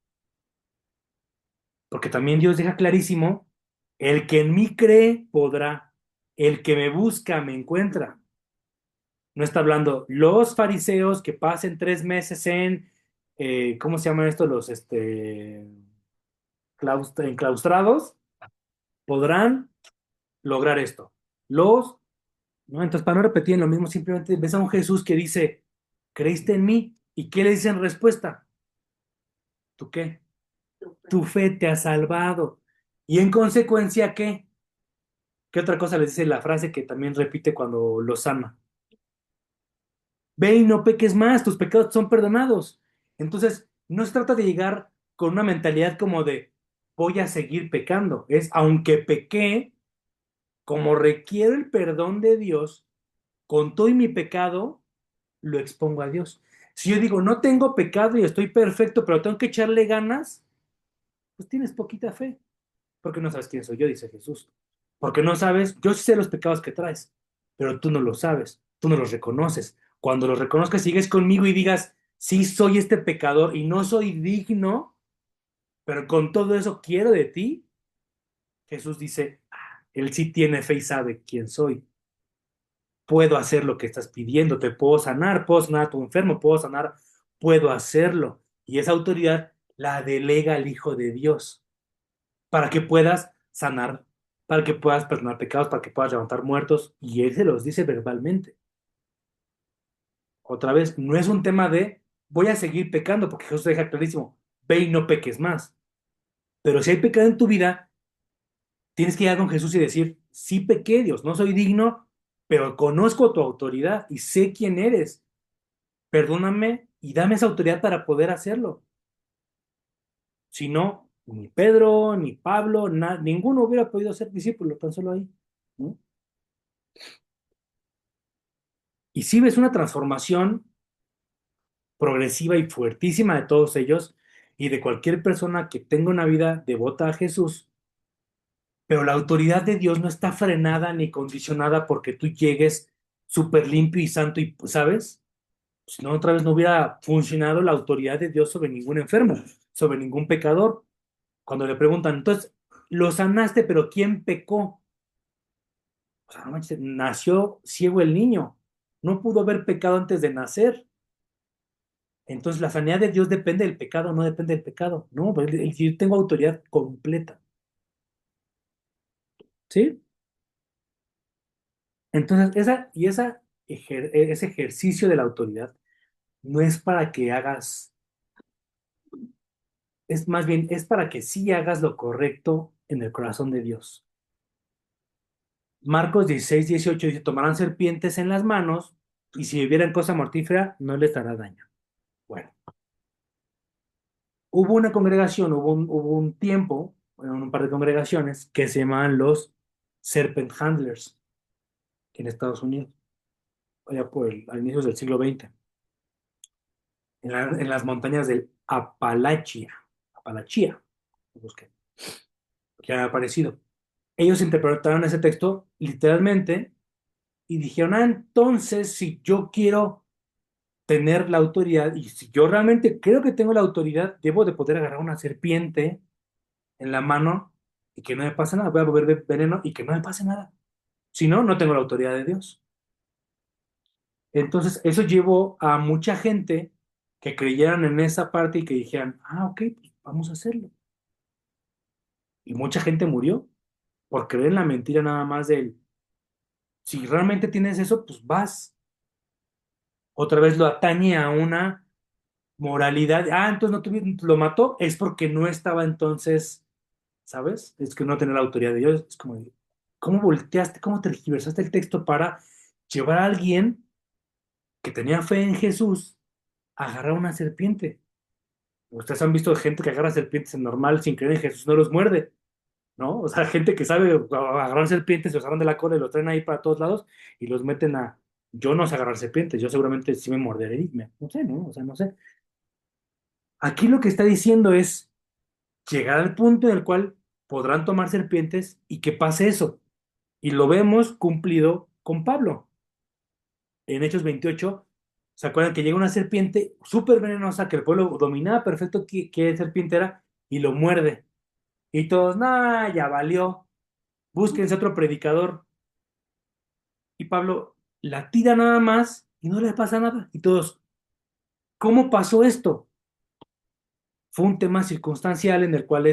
Porque también Dios deja clarísimo, el que en mí cree podrá, el que me busca me encuentra. No está hablando los fariseos que pasen 3 meses en, ¿cómo se llaman estos? Los enclaustrados, podrán lograr esto. ¿No? Entonces, para no repetir lo mismo, simplemente ves a un Jesús que dice, ¿creíste en mí? ¿Y qué le dice en respuesta? ¿Tú qué? Tu fe te ha salvado. Y en consecuencia, ¿qué? ¿Qué otra cosa le dice la frase que también repite cuando lo sana? Ve y no peques más, tus pecados son perdonados. Entonces, no se trata de llegar con una mentalidad como de voy a seguir pecando. Es aunque pequé, como requiero el perdón de Dios, con todo y mi pecado, lo expongo a Dios. Si yo digo, no tengo pecado y estoy perfecto, pero tengo que echarle ganas, pues tienes poquita fe. Porque no sabes quién soy yo, dice Jesús. Porque no sabes, yo sí sé los pecados que traes, pero tú no los sabes, tú no los reconoces. Cuando los reconozcas, sigues conmigo y digas, sí soy este pecador y no soy digno, pero con todo eso quiero de ti, Jesús dice, "Ah, él sí tiene fe y sabe quién soy. Puedo hacer lo que estás pidiendo, te puedo sanar a tu enfermo, puedo sanar, puedo hacerlo. Y esa autoridad la delega al Hijo de Dios para que puedas sanar, para que puedas perdonar pecados, para que puedas levantar muertos. Y Él se los dice verbalmente. Otra vez, no es un tema de voy a seguir pecando, porque Jesús deja clarísimo, ve y no peques más. Pero si hay pecado en tu vida, tienes que ir con Jesús y decir, sí pequé, Dios, no soy digno, pero conozco tu autoridad y sé quién eres. Perdóname y dame esa autoridad para poder hacerlo. Si no, ni Pedro, ni Pablo, ninguno hubiera podido ser discípulo, tan solo ahí, ¿no? Y si ves una transformación progresiva y fuertísima de todos ellos y de cualquier persona que tenga una vida devota a Jesús, pero la autoridad de Dios no está frenada ni condicionada porque tú llegues súper limpio y santo y, ¿sabes? Si no, otra vez no hubiera funcionado la autoridad de Dios sobre ningún enfermo, sobre ningún pecador. Cuando le preguntan, entonces, lo sanaste, pero ¿quién pecó? O sea, no manches, nació ciego el niño. No pudo haber pecado antes de nacer. Entonces, la sanidad de Dios depende del pecado, no depende del pecado. No, pues, yo tengo autoridad completa. ¿Sí? Entonces, ese ejercicio de la autoridad no es para que hagas, es más bien, es para que sí hagas lo correcto en el corazón de Dios. Marcos 16:18 dice, tomarán serpientes en las manos y si bebieran cosa mortífera no les hará daño. Bueno, hubo una congregación, hubo un tiempo, bueno, un par de congregaciones que se llamaban los Serpent Handlers en Estados Unidos, allá a inicios del siglo XX, en las montañas del Apalachia, busqué, que ha aparecido. Ellos interpretaron ese texto literalmente y dijeron, ah, entonces si yo quiero tener la autoridad y si yo realmente creo que tengo la autoridad, debo de poder agarrar una serpiente en la mano y que no me pase nada, voy a beber veneno y que no me pase nada. Si no, no tengo la autoridad de Dios. Entonces, eso llevó a mucha gente que creyeran en esa parte y que dijeran, ah, ok, pues vamos a hacerlo. Y mucha gente murió por creer en la mentira nada más de él. Si realmente tienes eso, pues vas. Otra vez lo atañe a una moralidad. Ah, entonces no lo mató, es porque no estaba entonces, ¿sabes? Es que no tenía la autoridad de Dios. Es como, ¿cómo volteaste, cómo tergiversaste el texto para llevar a alguien que tenía fe en Jesús a agarrar una serpiente? Ustedes han visto gente que agarra serpientes en normal sin creer en Jesús, no los muerde, ¿no? O sea, gente que sabe agarrar serpientes, los agarran de la cola y los traen ahí para todos lados y los meten a... Yo no sé agarrar serpientes, yo seguramente sí me morderé y no sé, ¿no? O sea, no sé. Aquí lo que está diciendo es llegar al punto en el cual podrán tomar serpientes y que pase eso. Y lo vemos cumplido con Pablo. En Hechos 28, ¿se acuerdan que llega una serpiente súper venenosa que el pueblo dominaba perfecto qué serpiente era y lo muerde? Y todos, nah, ya valió, búsquense otro predicador. Y Pablo la tira nada más y no le pasa nada. Y todos, ¿cómo pasó esto? Fue un tema circunstancial en el cual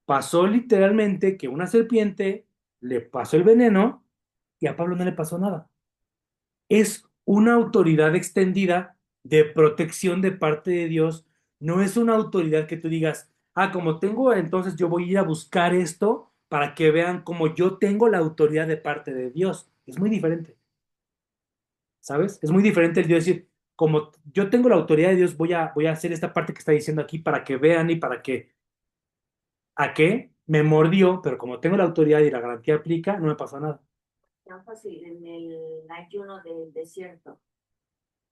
pasó literalmente que una serpiente le pasó el veneno y a Pablo no le pasó nada. Es una autoridad extendida de protección de parte de Dios, no es una autoridad que tú digas, ah, como tengo, entonces yo voy a ir a buscar esto para que vean como yo tengo la autoridad de parte de Dios. Es muy diferente, ¿sabes? Es muy diferente el Dios decir, como yo tengo la autoridad de Dios, voy a hacer esta parte que está diciendo aquí para que vean y para que ¿a qué? Me mordió, pero como tengo la autoridad y la garantía aplica, no me pasó nada. Tan fácil en el ayuno del desierto.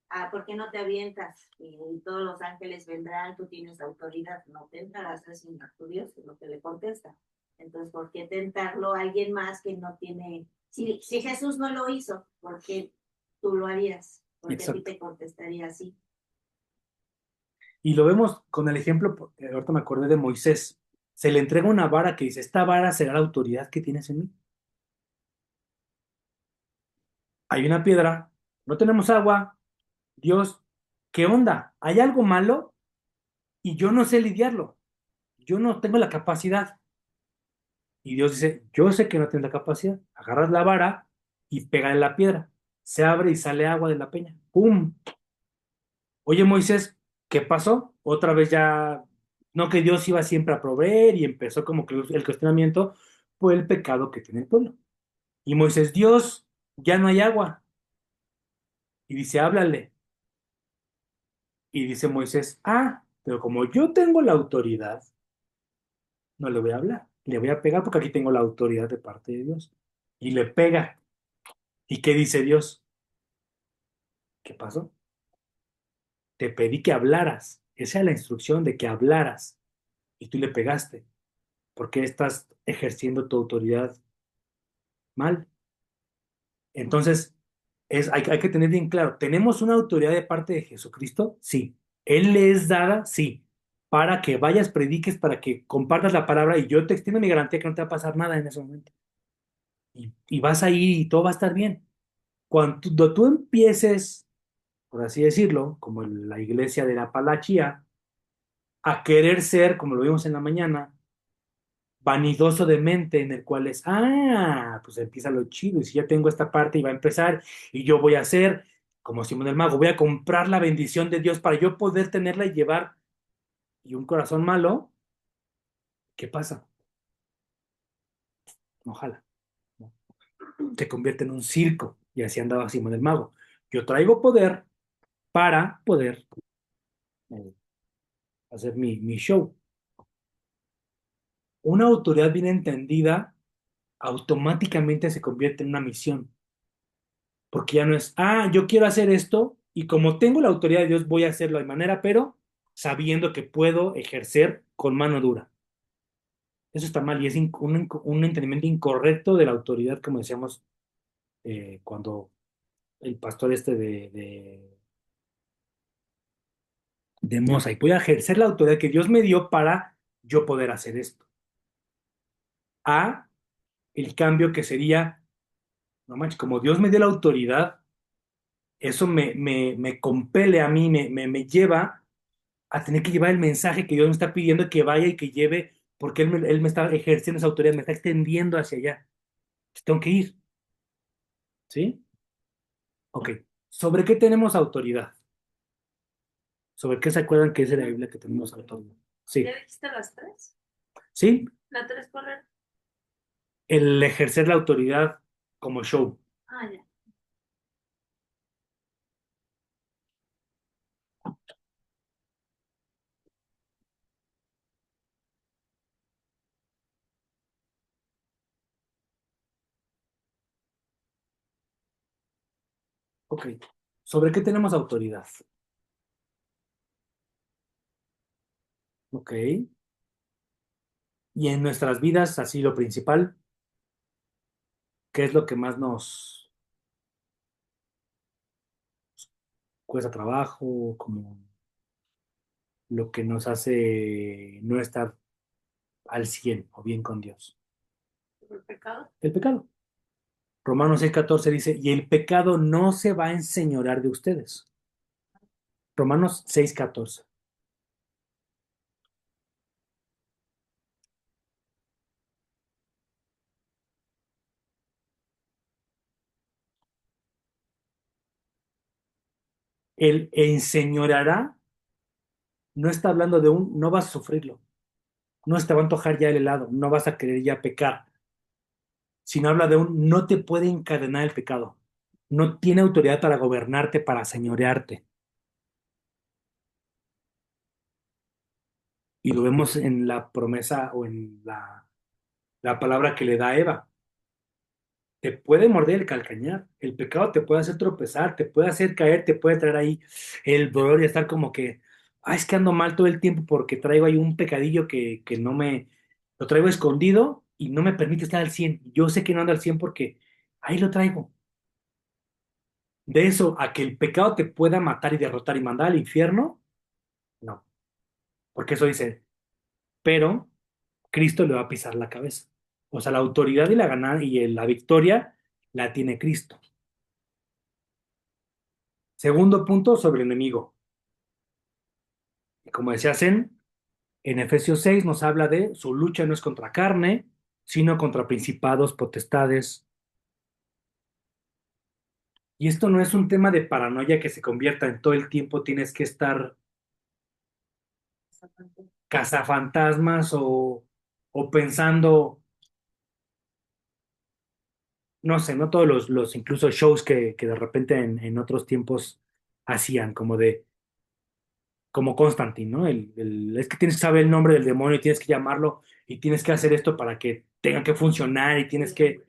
Ah, ¿por qué no te avientas? Y todos los ángeles vendrán, tú tienes autoridad, no tentarás al Señor tu Dios, es lo que le contesta. Entonces, ¿por qué tentarlo a alguien más que no tiene? Si Jesús no lo hizo, ¿por qué tú lo harías? Porque a ti Exacto. te contestaría así. Y lo vemos con el ejemplo, ahorita me acordé de Moisés. Se le entrega una vara que dice, esta vara será la autoridad que tienes en mí. Hay una piedra, no tenemos agua, Dios, ¿qué onda? ¿Hay algo malo? Y yo no sé lidiarlo. Yo no tengo la capacidad. Y Dios dice, yo sé que no tienes la capacidad. Agarras la vara y pega en la piedra. Se abre y sale agua de la peña. ¡Pum! Oye, Moisés, ¿qué pasó? Otra vez ya, no que Dios iba siempre a proveer y empezó como que el cuestionamiento fue el pecado que tiene el pueblo. Y Moisés, Dios, ya no hay agua. Y dice, háblale. Y dice Moisés, ah, pero como yo tengo la autoridad, no le voy a hablar. Le voy a pegar porque aquí tengo la autoridad de parte de Dios. Y le pega. ¿Y qué dice Dios? ¿Qué pasó? Te pedí que hablaras. Esa es la instrucción de que hablaras. Y tú le pegaste. ¿Por qué estás ejerciendo tu autoridad mal? Entonces, hay que tener bien claro, ¿tenemos una autoridad de parte de Jesucristo? Sí. ¿Él le es dada? Sí. Para que vayas, prediques, para que compartas la palabra y yo te extiendo mi garantía que no te va a pasar nada en ese momento. Y vas a ir y todo va a estar bien. Cuando tú empieces, por así decirlo, como en la iglesia de la Palachía, a querer ser, como lo vimos en la mañana, vanidoso de mente en el cual es, ah, pues empieza lo chido, y si ya tengo esta parte y va a empezar, y yo voy a hacer, como Simón el Mago, voy a comprar la bendición de Dios para yo poder tenerla y llevar, y un corazón malo, ¿qué pasa? Ojalá, ¿no? Se convierte en un circo, y así andaba Simón el Mago. Yo traigo poder para poder eh, hacer mi show. Una autoridad bien entendida automáticamente se convierte en una misión. Porque ya no es, ah, yo quiero hacer esto y como tengo la autoridad de Dios voy a hacerlo de manera, pero sabiendo que puedo ejercer con mano dura. Eso está mal y es un entendimiento incorrecto de la autoridad, como decíamos cuando el pastor este de Mosaic, voy a ejercer la autoridad que Dios me dio para yo poder hacer esto. A el cambio que sería, no manches, como Dios me dio la autoridad, eso me compele a mí, me lleva a tener que llevar el mensaje que Dios me está pidiendo que vaya y que lleve porque él me está ejerciendo esa autoridad, me está extendiendo hacia allá. Pues tengo que ir, ¿sí? Ok. ¿Sobre qué tenemos autoridad? ¿Sobre qué se acuerdan que es en la Biblia que tenemos autoridad? ¿Ya Sí. dijiste las tres? ¿Sí? ¿La tres cuál era? El ejercer la autoridad como show. Ah, ya. Ok. ¿Sobre qué tenemos autoridad? Ok. Y en nuestras vidas, así lo principal, ¿qué es lo que más nos cuesta trabajo? Como lo que nos hace no estar al 100 o bien con Dios. ¿El pecado? El pecado. Romanos 6:14 dice, y el pecado no se va a enseñorear de ustedes. Romanos 6:14. El enseñoreará no está hablando de no vas a sufrirlo, no se te va a antojar ya el helado, no vas a querer ya pecar, sino habla de no te puede encadenar el pecado, no tiene autoridad para gobernarte, para señorearte. Y lo vemos en la promesa o en la palabra que le da a Eva. Te puede morder el calcañar, el pecado te puede hacer tropezar, te puede hacer caer, te puede traer ahí el dolor y estar como que, es que ando mal todo el tiempo porque traigo ahí un pecadillo que no lo traigo escondido y no me permite estar al 100. Yo sé que no ando al 100 porque ahí lo traigo. De eso a que el pecado te pueda matar y derrotar y mandar al infierno, no, porque eso dice, pero Cristo le va a pisar la cabeza. O sea, la autoridad y la ganada y la victoria la tiene Cristo. Segundo punto sobre el enemigo. Y como decía Zen, en Efesios 6 nos habla de su lucha no es contra carne, sino contra principados, potestades. Y esto no es un tema de paranoia que se convierta en todo el tiempo tienes que estar cazafantasmas o pensando, no sé, no todos los incluso shows que de repente en otros tiempos hacían, como Constantine, ¿no? Es que tienes que saber el nombre del demonio y tienes que llamarlo y tienes que hacer esto para que tenga que funcionar y tienes que...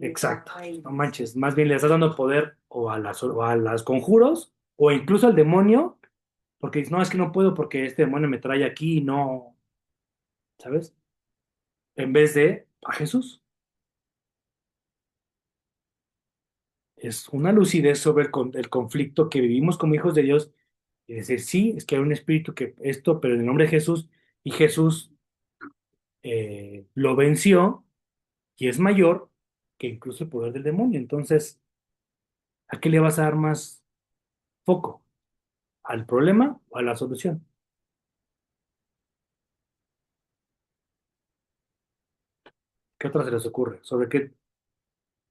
Exacto, no manches, más bien le estás dando poder o a las conjuros o incluso al demonio, porque dices, no, es que no puedo porque este demonio me trae aquí y no, ¿sabes? En vez de a Jesús. Es una lucidez sobre el conflicto que vivimos como hijos de Dios y decir, sí, es que hay un espíritu que esto, pero en el nombre de Jesús, y Jesús lo venció y es mayor que incluso el poder del demonio. Entonces, ¿a qué le vas a dar más foco? ¿Al problema o a la solución? ¿Qué otra se les ocurre? ¿Sobre qué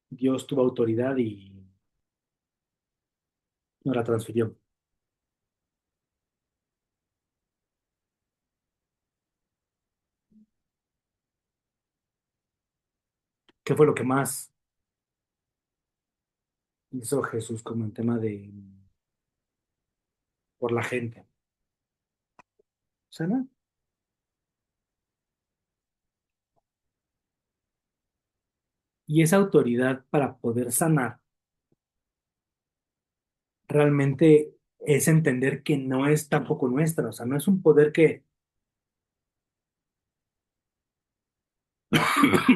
Dios tuvo autoridad y no la transfirió? ¿Qué fue lo que más hizo Jesús como en tema de por la gente? ¿Sana? Y esa autoridad para poder sanar realmente es entender que no es tampoco nuestra, o sea, no es un poder que,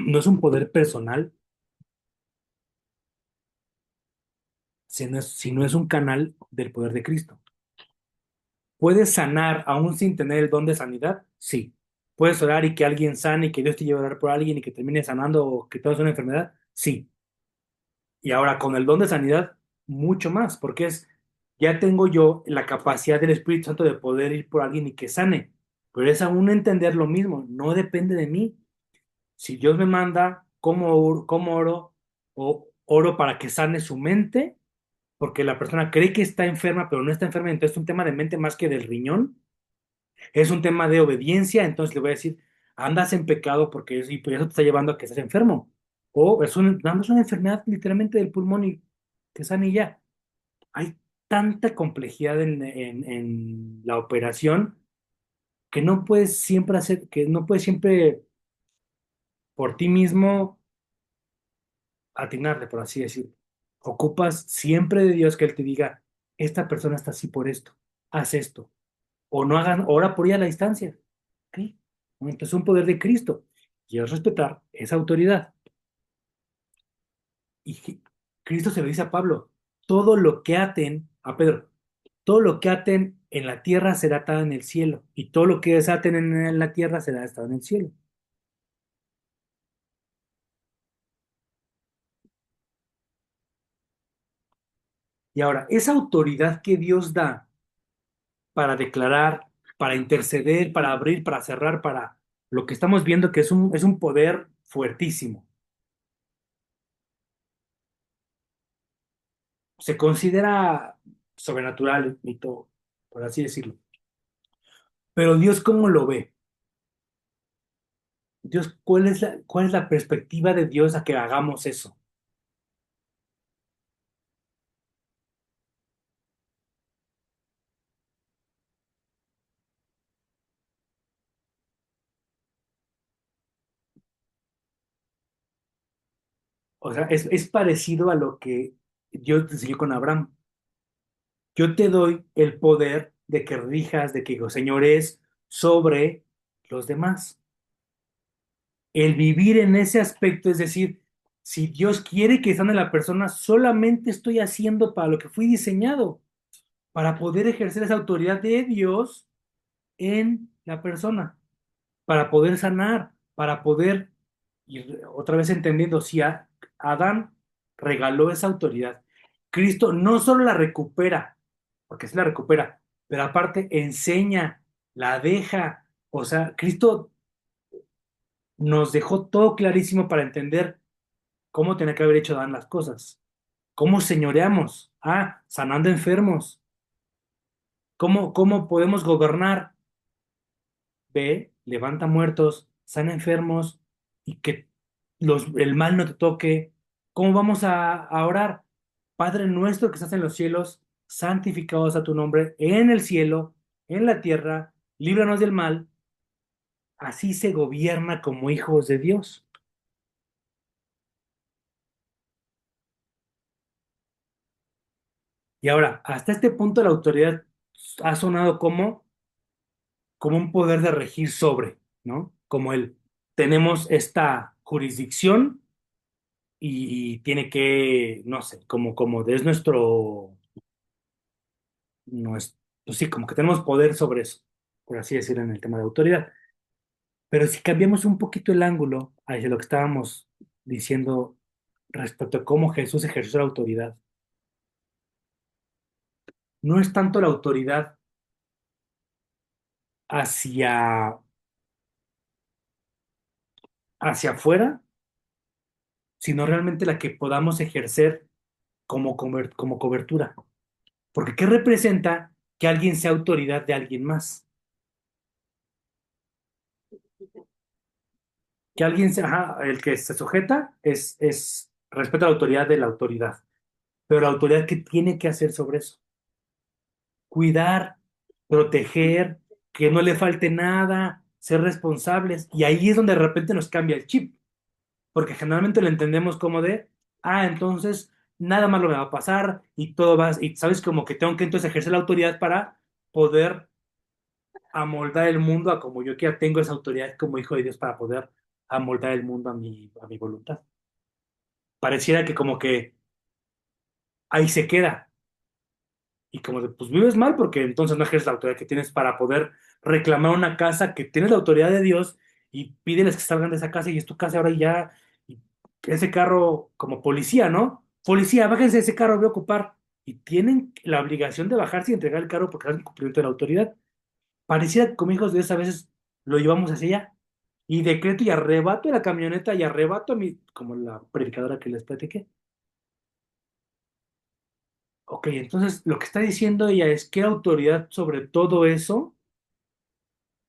no es un poder personal, sino es un canal del poder de Cristo. ¿Puedes sanar aún sin tener el don de sanidad? Sí. ¿Puedes orar y que alguien sane y que Dios te lleve a orar por alguien y que termine sanando o que tengas una enfermedad? Sí. Y ahora con el don de sanidad, mucho más, porque ya tengo yo la capacidad del Espíritu Santo de poder ir por alguien y que sane. pero es aún entender lo mismo, no depende de mí. Si Dios me manda, cómo oro, o oro para que sane su mente, porque la persona cree que está enferma, pero no está enferma, entonces es un tema de mente más que del riñón, es un tema de obediencia, entonces le voy a decir, andas en pecado porque y por eso te está llevando a que estés enfermo. O nada más una enfermedad literalmente del pulmón y que sane y ya. Hay tanta complejidad en la operación que no puedes siempre hacer, que no puedes siempre por ti mismo atinarle, por así decirlo. Ocupas siempre de Dios que Él te diga, esta persona está así por esto, haz esto, o no hagan, ora por ella a la distancia. ¿Ok? Entonces es un poder de Cristo y es respetar esa autoridad. Y Cristo se lo dice a Pablo, todo lo que aten, a Pedro, todo lo que aten en la tierra será atado en el cielo, y todo lo que desaten en la tierra será atado en el cielo. Y ahora, esa autoridad que Dios da para declarar, para interceder, para abrir, para cerrar, para lo que estamos viendo que es un poder fuertísimo. Se considera sobrenatural y todo, por así decirlo. Pero Dios, ¿cómo lo ve? Dios, ¿cuál es la perspectiva de Dios a que hagamos eso? O sea, es parecido a lo que Dios decidió con Abraham. Yo te doy el poder de que rijas, de que señores sobre los demás. El vivir en ese aspecto, es decir, si Dios quiere que sane la persona, solamente estoy haciendo para lo que fui diseñado, para poder ejercer esa autoridad de Dios en la persona, para poder sanar, para poder, y otra vez entendiendo, si Adán regaló esa autoridad, Cristo no solo la recupera, porque sí la recupera, pero aparte enseña, la deja, o sea, Cristo nos dejó todo clarísimo para entender cómo tenía que haber hecho Adán las cosas, cómo señoreamos, sanando enfermos, cómo podemos gobernar, ve, levanta muertos, sana enfermos y que el mal no te toque. ¿Cómo vamos a orar? Padre nuestro que estás en los cielos, santificado sea tu nombre en el cielo, en la tierra, líbranos del mal. Así se gobierna como hijos de Dios. Y ahora, hasta este punto la autoridad ha sonado como un poder de regir sobre, ¿no? Como tenemos esta jurisdicción y tiene que, no sé, como es pues sí, como que tenemos poder sobre eso, por así decirlo en el tema de autoridad. Pero si cambiamos un poquito el ángulo hacia lo que estábamos diciendo respecto a cómo Jesús ejerció la autoridad, no es tanto la autoridad hacia, hacia afuera, sino realmente la que podamos ejercer como cobertura. Porque ¿qué representa que alguien sea autoridad de alguien más? Que alguien sea, el que se sujeta respeta la autoridad de la autoridad, pero la autoridad que tiene que hacer sobre eso, cuidar, proteger, que no le falte nada, ser responsables, y ahí es donde de repente nos cambia el chip, porque generalmente lo entendemos como entonces nada malo me va a pasar y todo va, y sabes como que tengo que entonces ejercer la autoridad para poder amoldar el mundo a como yo quiera, tengo esa autoridad como hijo de Dios para poder amoldar el mundo a mi voluntad. Pareciera que como que ahí se queda. Y como pues vives mal porque entonces no ejerces la autoridad que tienes para poder reclamar una casa que tienes la autoridad de Dios y pídeles que salgan de esa casa y es tu casa ahora y ya. Y ese carro como policía, ¿no? Policía, bájense de ese carro, voy a ocupar. Y tienen la obligación de bajarse y entregar el carro porque es un cumplimiento de la autoridad. Pareciera que como hijos de Dios a veces lo llevamos hacia allá. Y decreto y arrebato la camioneta y arrebato a mi, como la predicadora que les platiqué. Ok, entonces lo que está diciendo ella es, quiero autoridad sobre todo eso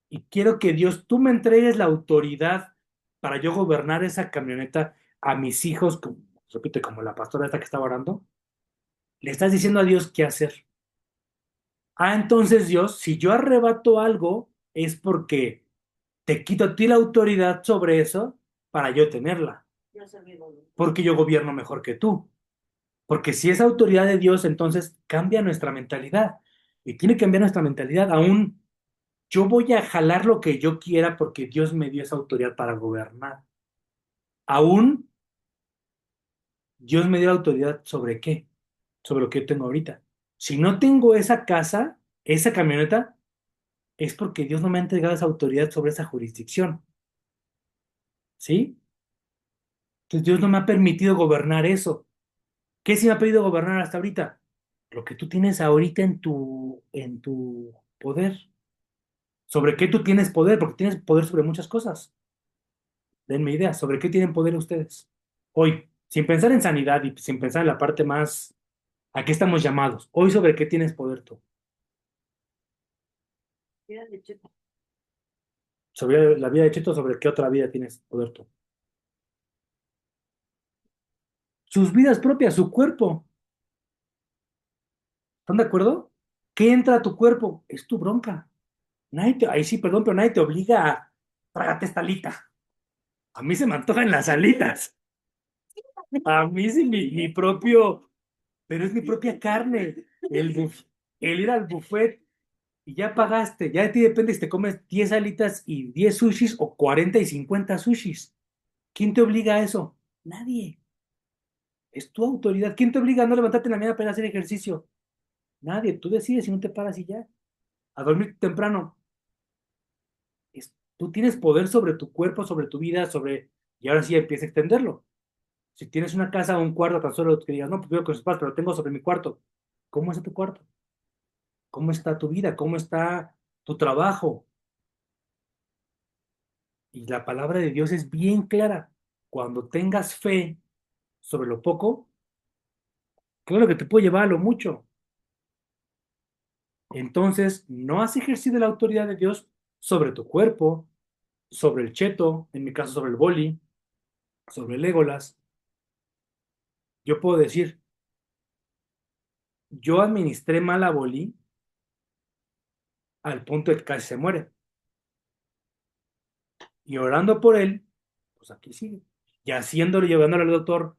y quiero que Dios, tú me entregues la autoridad para yo gobernar esa camioneta a mis hijos, como, repite, como la pastora esta que estaba orando. Le estás diciendo a Dios qué hacer. Ah, entonces Dios, si yo arrebato algo, es porque te quito a ti la autoridad sobre eso para yo tenerla, Yo soy mi voluntad. porque yo gobierno mejor que tú. Porque si es autoridad de Dios, entonces cambia nuestra mentalidad. Y tiene que cambiar nuestra mentalidad. Aún yo voy a jalar lo que yo quiera porque Dios me dio esa autoridad para gobernar. Aún Dios me dio la autoridad sobre qué, sobre lo que yo tengo ahorita. Si no tengo esa casa, esa camioneta, es porque Dios no me ha entregado esa autoridad sobre esa jurisdicción. ¿Sí? Entonces Dios no me ha permitido gobernar eso. ¿Qué sí me ha pedido gobernar hasta ahorita? Lo que tú tienes ahorita en tu poder. ¿Sobre qué tú tienes poder? Porque tienes poder sobre muchas cosas. Denme idea, ¿sobre qué tienen poder ustedes? Hoy, sin pensar en sanidad y sin pensar en la parte más, ¿a qué estamos llamados? Hoy, ¿sobre qué tienes poder tú? Mira, de hecho, Sobre la vida de Cheto, ¿sobre qué otra vida tienes poder tú? Sus vidas propias, su cuerpo. ¿Están de acuerdo? ¿Qué entra a tu cuerpo? Es tu bronca. Ahí sí, perdón, pero nadie te obliga a trágate esta alita. A mí se me antojan las alitas. A mí sí, mi propio, pero es mi propia carne. El ir al buffet y ya pagaste. Ya de ti depende si te comes 10 alitas y 10 sushis o 40 y 50 sushis. ¿Quién te obliga a eso? Nadie. Es tu autoridad. ¿Quién te obliga a no levantarte en la mañana para ir a hacer ejercicio? Nadie. Tú decides si no te paras y ya. A dormir temprano. Tú tienes poder sobre tu cuerpo, sobre tu vida, sobre... Y ahora sí empieza a extenderlo. Si tienes una casa o un cuarto, tan solo que digas, no, pues vivo con sus padres, pero lo tengo sobre mi cuarto. ¿Cómo está tu cuarto? ¿Cómo está tu vida? ¿Cómo está tu trabajo? Y la palabra de Dios es bien clara. Cuando tengas fe sobre lo poco, claro que te puede llevar a lo mucho. Entonces, no has ejercido la autoridad de Dios sobre tu cuerpo, sobre el cheto, en mi caso sobre el boli, sobre el Legolas. Yo puedo decir, yo administré mal a boli al punto de que casi se muere. Y orando por él, pues aquí sigue. Y haciéndolo, llevándolo al doctor,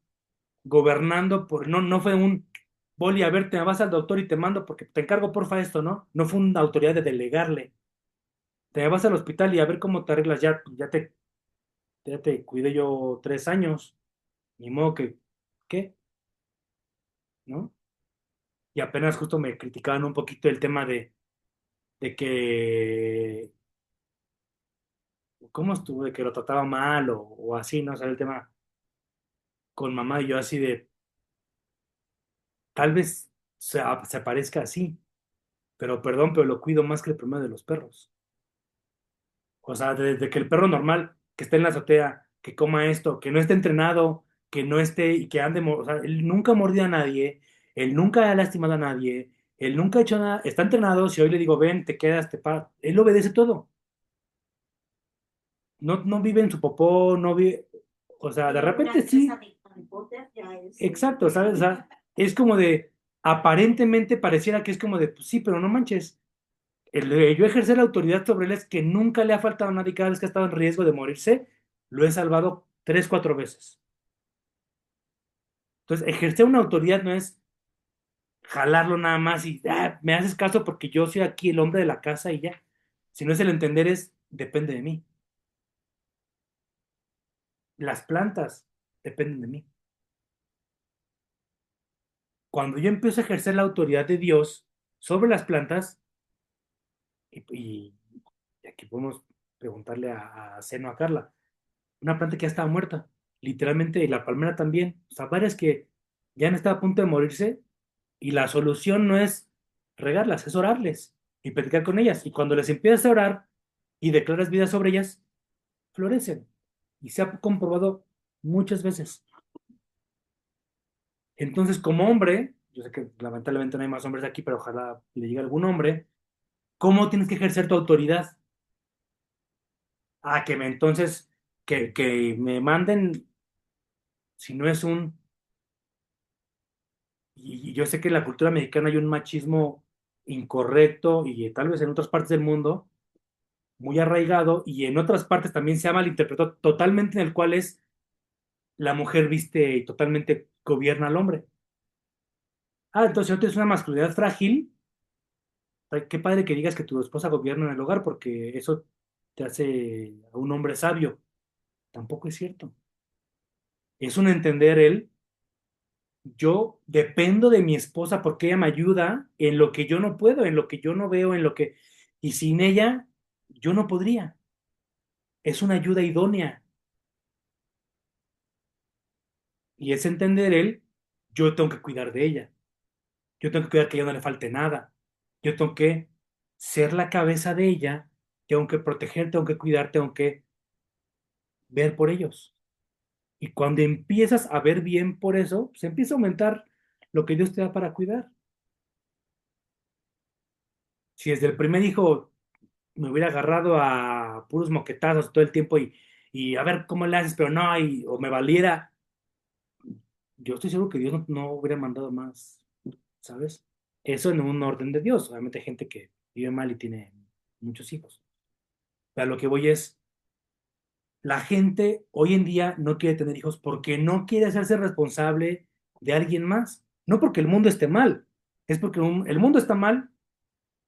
gobernando por, no fue un boli, a ver, te vas al doctor y te mando porque te encargo porfa esto, ¿no? No fue una autoridad de delegarle. Te vas al hospital y a ver cómo te arreglas, ya te cuidé yo 3 años, ni modo que, ¿qué? ¿No? Y apenas justo me criticaban un poquito el tema de que, ¿cómo estuvo? De que lo trataba mal o así, ¿no? O sea, el tema con mamá y yo así de, tal vez se parezca así, pero perdón, pero lo cuido más que el promedio de los perros. O sea, desde que el perro normal, que esté en la azotea, que coma esto, que no esté entrenado, que no esté y que ande, o sea, él nunca mordió a nadie, él nunca ha lastimado a nadie, él nunca ha hecho nada, está entrenado, si hoy le digo, ven, te quedas, te paras, él obedece todo. No vive en su popó, no vive, o sea, de tiene una repente casa sí, de Harry Potter, ya es. exacto, ¿sabes? O sea, es como de, aparentemente pareciera que es como de, pues sí, pero no manches. Yo ejercer la autoridad sobre él es que nunca le ha faltado a nadie cada vez que ha estado en riesgo de morirse, lo he salvado 3, 4 veces. Entonces, ejercer una autoridad no es jalarlo nada más y me haces caso porque yo soy aquí el hombre de la casa y ya. Si no es el entender, es depende de mí. Las plantas dependen de mí. Cuando yo empiezo a ejercer la autoridad de Dios sobre las plantas, y aquí podemos preguntarle a Seno, a Carla, una planta que ya estaba muerta, literalmente, y la palmera también, o sea, varias que ya han estado a punto de morirse, y la solución no es regarlas, es orarles. y platicar con ellas. Y cuando les empiezas a orar y declaras vida sobre ellas, florecen. Y se ha comprobado muchas veces. Entonces, como hombre, yo sé que lamentablemente no hay más hombres aquí, pero ojalá le llegue algún hombre, ¿cómo tienes que ejercer tu autoridad? Ah, entonces, que me manden, si no es un, y yo sé que en la cultura mexicana hay un machismo incorrecto y tal vez en otras partes del mundo muy arraigado y en otras partes también se ha malinterpretado totalmente en el cual es la mujer viste y totalmente gobierna al hombre. Ah, entonces si no tienes una masculinidad frágil, qué padre que digas que tu esposa gobierna en el hogar porque eso te hace a un hombre sabio. Tampoco es cierto. Es un entender el, yo dependo de mi esposa porque ella me ayuda en lo que yo no puedo, en lo que yo no veo, en lo que... Y sin ella, yo no podría. Es una ayuda idónea. Y es entender el, yo tengo que cuidar de ella. Yo tengo que cuidar que a ella no le falte nada. Yo tengo que ser la cabeza de ella, tengo que proteger, tengo que cuidar, tengo que ver por ellos. Y cuando empiezas a ver bien por eso, se empieza a aumentar lo que Dios te da para cuidar. Si desde el primer hijo me hubiera agarrado a puros moquetazos todo el tiempo y a ver cómo le haces, pero no, o me valiera, yo estoy seguro que Dios no hubiera mandado más, ¿sabes? Eso en un orden de Dios. Obviamente hay gente que vive mal y tiene muchos hijos. Pero a lo que voy es, la gente hoy en día no quiere tener hijos porque no quiere hacerse responsable de alguien más. No porque el mundo esté mal, es porque el mundo está mal,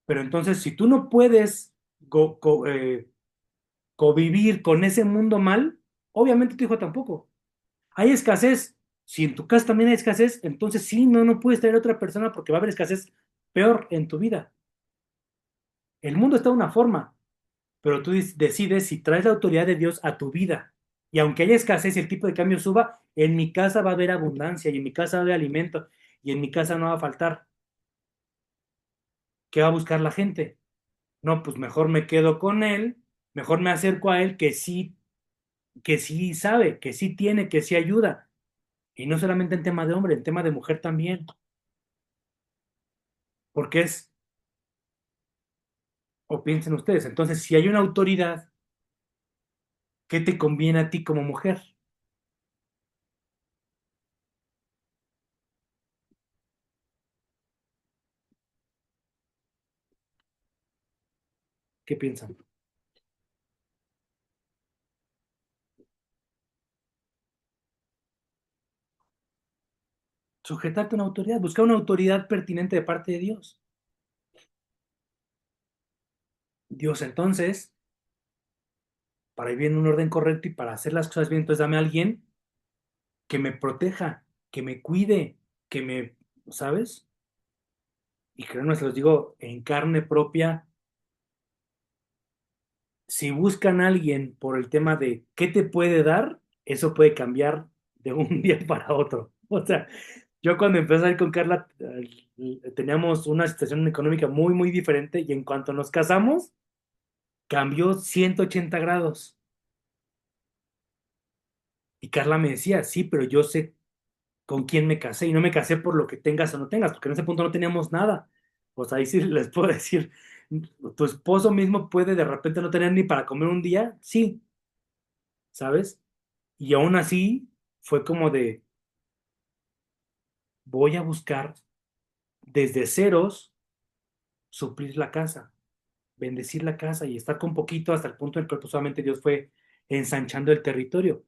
pero entonces si tú no puedes convivir con ese mundo mal, obviamente tu hijo tampoco. Hay escasez. Si en tu casa también hay escasez, entonces sí, no puedes traer a otra persona porque va a haber escasez peor en tu vida. El mundo está de una forma, pero tú decides si traes la autoridad de Dios a tu vida. Y aunque haya escasez y el tipo de cambio suba, en mi casa va a haber abundancia y en mi casa va a haber alimento y en mi casa no va a faltar. ¿Qué va a buscar la gente? No, pues mejor me quedo con él, mejor me acerco a él que sí sabe, que sí tiene, que sí ayuda. Y no solamente en tema de hombre, en tema de mujer también. Porque es, o piensen ustedes, entonces si hay una autoridad, ¿qué te conviene a ti como mujer? ¿Qué piensan? Sujetarte a una autoridad, buscar una autoridad pertinente de parte de Dios. Dios entonces, para vivir en un orden correcto y para hacer las cosas bien, entonces dame a alguien que me proteja, que me cuide, que me, ¿sabes? Y créanme, se los digo en carne propia, si buscan a alguien por el tema de qué te puede dar, eso puede cambiar de un día para otro. O sea, yo cuando empecé a ir con Carla, teníamos una situación económica muy diferente y en cuanto nos casamos, cambió 180 grados. Y Carla me decía, sí, pero yo sé con quién me casé y no me casé por lo que tengas o no tengas, porque en ese punto no teníamos nada. Pues ahí sí les puedo decir, tu esposo mismo puede de repente no tener ni para comer un día, sí, ¿sabes? Y aún así fue como de, voy a buscar desde ceros suplir la casa, bendecir la casa y estar con poquito hasta el punto en el que pues, solamente Dios fue ensanchando el territorio.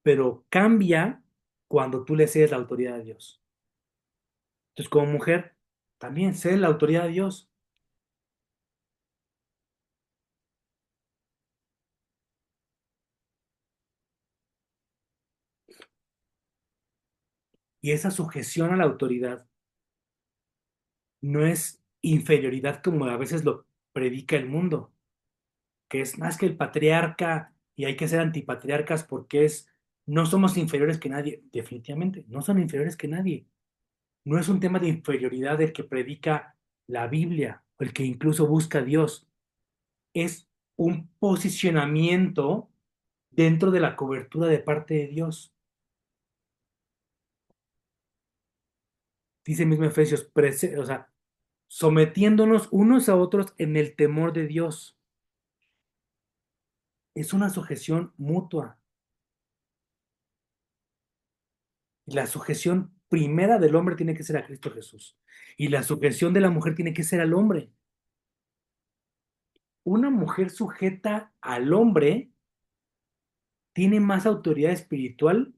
Pero cambia cuando tú le cedes la autoridad a Dios. Entonces, como mujer, también cede la autoridad a Dios. Y esa sujeción a la autoridad no es inferioridad como a veces lo predica el mundo, que es más que el patriarca y hay que ser antipatriarcas porque es, no somos inferiores que nadie, definitivamente, no son inferiores que nadie. No es un tema de inferioridad el que predica, la Biblia, el que incluso busca a Dios, es un posicionamiento dentro de la cobertura de parte de Dios. Dice mismo Efesios, o sea, sometiéndonos unos a otros en el temor de Dios. Es una sujeción mutua. Y la sujeción primera del hombre tiene que ser a Cristo Jesús. Y la sujeción de la mujer tiene que ser al hombre. Una mujer sujeta al hombre tiene más autoridad espiritual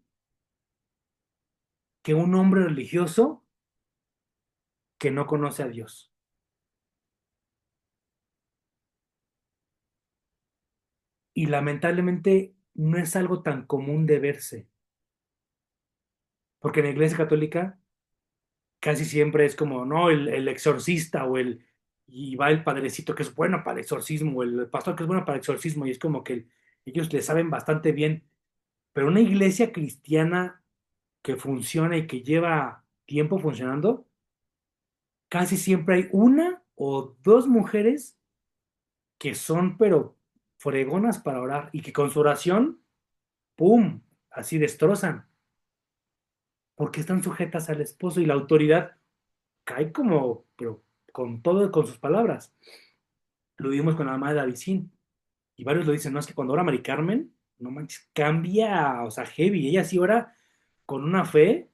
que un hombre religioso que no conoce a Dios. Y lamentablemente no es algo tan común de verse, porque en la Iglesia Católica casi siempre es como, no, el exorcista y va el padrecito que es bueno para el exorcismo, o el pastor que es bueno para el exorcismo, y es como que ellos le saben bastante bien, pero una iglesia cristiana que funciona y que lleva tiempo funcionando, casi siempre hay una o dos mujeres que son, pero fregonas para orar, y que con su oración, ¡pum!, así destrozan, porque están sujetas al esposo y la autoridad cae como, pero con todo, con sus palabras. Lo vimos con la mamá de Davidín. Y varios lo dicen, no, es que cuando ora Mari Carmen, no manches, cambia, o sea, heavy. Ella sí ora con una fe.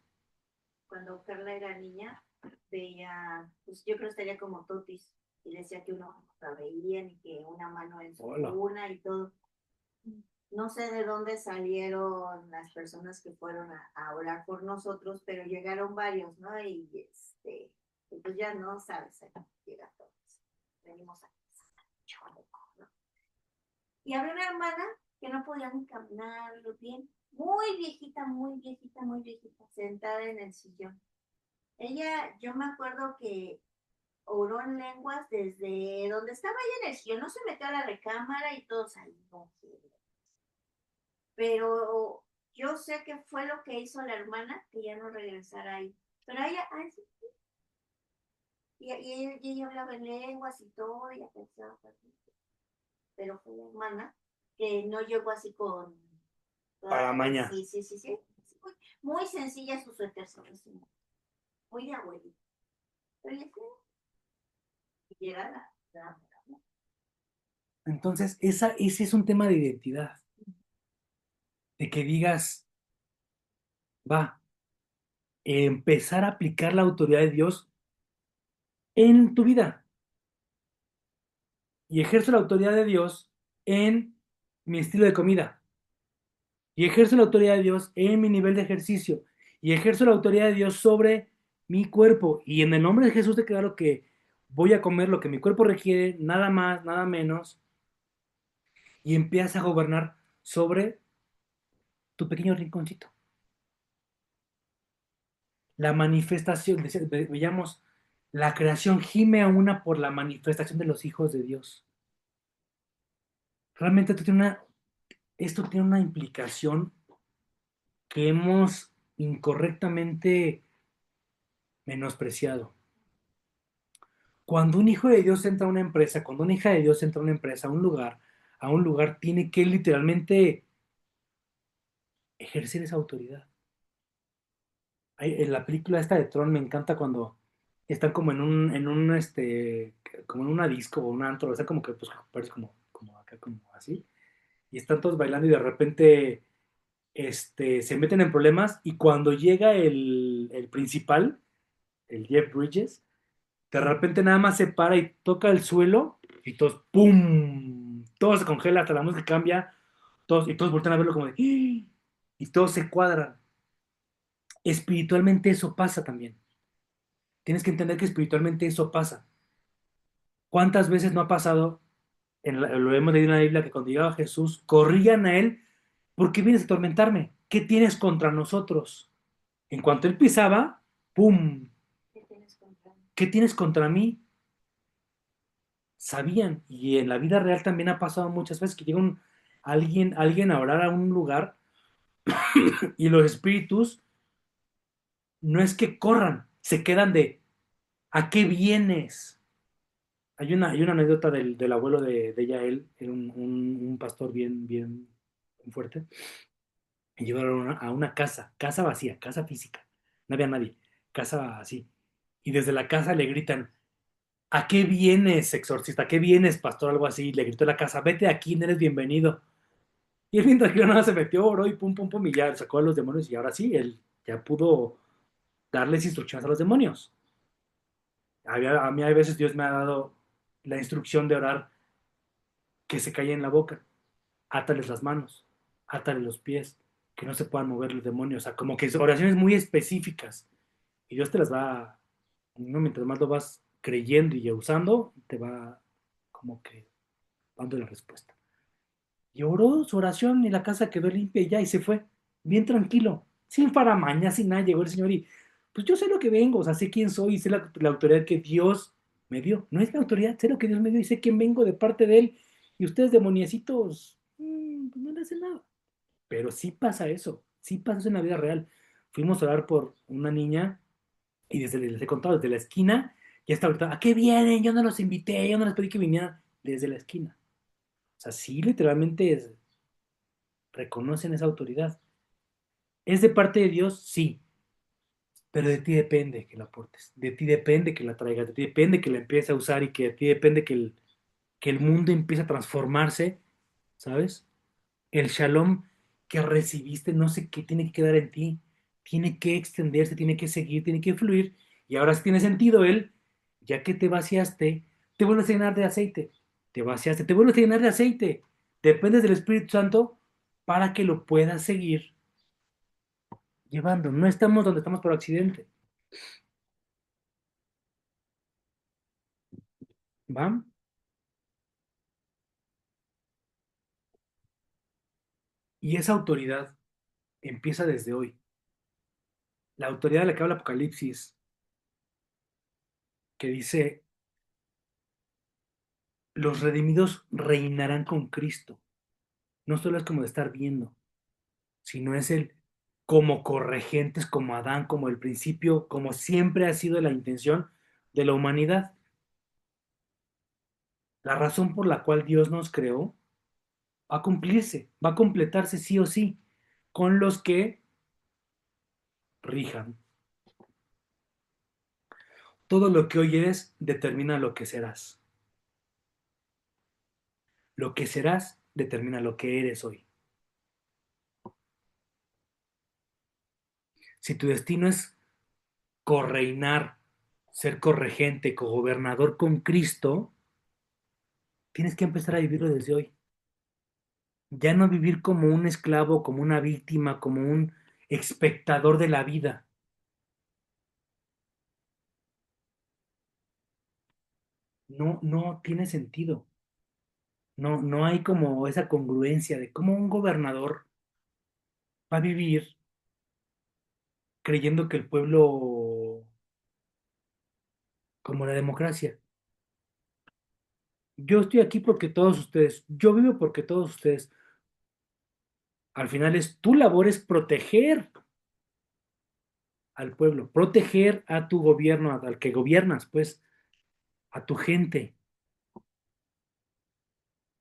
Cuando Carla era niña, veía, pues yo creo que estaría como Totis, y decía que uno la veían y que una mano en su Hola. cuna y todo. No sé de dónde salieron las personas que fueron a orar por nosotros, pero llegaron varios, ¿no? Y pues ya no sabes, llega todos. Venimos a ¿no? Y había una hermana que no podía ni caminar bien, muy viejita, muy viejita, muy viejita, sentada en el sillón. Ella, yo me acuerdo que oró en lenguas desde donde estaba ella en el sillón, no se metió a la recámara y todos ahí, no, pero yo sé que fue lo que hizo la hermana que ya no regresara ahí. Pero ella, ay, sí, y ella hablaba en lenguas y todo, y pensaba, pero fue la hermana que no llegó así con A la toda, maña. sí, sí, sí, sí, muy, muy sencilla su suéter, muy de abuelita. Pero ya y llega la. Entonces, ese es un tema de identidad. De que digas, va, empezar a aplicar la autoridad de Dios en tu vida. Y ejerzo la autoridad de Dios en mi estilo de comida. Y ejerzo la autoridad de Dios en mi nivel de ejercicio. Y ejerzo la autoridad de Dios sobre mi cuerpo. Y en el nombre de Jesús declaro que voy a comer lo que mi cuerpo requiere, nada más, nada menos. Y empiezas a gobernar sobre tu pequeño rinconcito. La manifestación, veíamos, la creación gime a una por la manifestación de los hijos de Dios. Realmente esto tiene una implicación que hemos incorrectamente menospreciado. Cuando un hijo de Dios entra a una empresa, cuando una hija de Dios entra a una empresa, a un lugar, tiene que literalmente ejercer esa autoridad. En la película esta de Tron me encanta cuando están como como en una disco o un antro, están como que, pues, parece como acá, como así, y están todos bailando y de repente, se meten en problemas y cuando llega el principal, el Jeff Bridges, de repente nada más se para y toca el suelo y todos, ¡pum! Todo se congela, hasta la música cambia, y todos voltean a verlo como de, ¡ah! Y todos se cuadran. Espiritualmente eso pasa también. Tienes que entender que espiritualmente eso pasa. ¿Cuántas veces no ha pasado, lo hemos leído en la Biblia, que cuando llegaba Jesús, corrían a él, ¿por qué vienes a atormentarme? ¿Qué tienes contra nosotros? En cuanto él pisaba, ¡pum! ¿Qué tienes contra mí? ¿Qué tienes contra mí? Sabían, y en la vida real también ha pasado muchas veces que llega alguien a orar a un lugar y los espíritus no es que corran, se quedan de, ¿a qué vienes? Hay una anécdota del abuelo de Yael, era un pastor bien fuerte, y llevaron a una casa vacía, casa física, no había nadie, casa así. Y desde la casa le gritan, ¿a qué vienes, exorcista? ¿A qué vienes, pastor? Algo así. Le gritó a la casa, vete aquí, no eres bienvenido. Y él bien tranquilo nada se metió, bro, y pum, pum, pum, y ya sacó a los demonios y ahora sí, él ya pudo darles instrucciones a los demonios. A mí a veces Dios me ha dado la instrucción de orar que se callen la boca, átales las manos, átales los pies, que no se puedan mover los demonios. O sea, como que oraciones muy específicas. Y Dios te las va, ¿no? Mientras más lo vas creyendo y usando, te va como que dando la respuesta. Y oró su oración y la casa quedó limpia y ya, y se fue, bien tranquilo, sin faramaña, sin nada, llegó el Señor y, pues yo sé lo que vengo, o sea, sé quién soy y sé la autoridad que Dios me dio. No es mi autoridad, sé lo que Dios me dio y sé quién vengo de parte de Él. Y ustedes demoniecitos, pues no le hacen nada. Pero sí pasa eso en la vida real. Fuimos a orar por una niña y les he contado, desde la esquina, ya está ahorita, ¿a qué vienen? Yo no los invité, yo no les pedí que vinieran desde la esquina. O sea, sí, literalmente reconocen esa autoridad. ¿Es de parte de Dios? Sí, pero de ti depende que la aportes, de ti depende que la traigas, de ti depende que la empieces a usar y que de ti depende que el mundo empiece a transformarse, ¿sabes? El shalom que recibiste no sé qué tiene que quedar en ti, tiene que extenderse, tiene que seguir, tiene que fluir y ahora sí tiene sentido él, ya que te vaciaste, te vuelves a llenar de aceite, te vaciaste, te vuelves a llenar de aceite, dependes del Espíritu Santo para que lo puedas seguir llevando. No estamos donde estamos por accidente. ¿Va? Y esa autoridad empieza desde hoy. La autoridad de la que habla Apocalipsis, que dice, los redimidos reinarán con Cristo. No solo es como de estar viendo, sino es el como corregentes, como Adán, como el principio, como siempre ha sido la intención de la humanidad. La razón por la cual Dios nos creó va a cumplirse, va a completarse sí o sí, con los que rijan. Todo lo que hoy eres determina lo que serás. Lo que serás determina lo que eres hoy. Si tu destino es correinar, ser corregente, cogobernador con Cristo, tienes que empezar a vivirlo desde hoy. Ya no vivir como un esclavo, como una víctima, como un espectador de la vida. No, no tiene sentido. No, no hay como esa congruencia de cómo un gobernador va a vivir creyendo que el pueblo, como la democracia, yo estoy aquí porque todos ustedes, yo vivo porque todos ustedes, al final es tu labor es proteger al pueblo, proteger a tu gobierno, al que gobiernas, pues, a tu gente.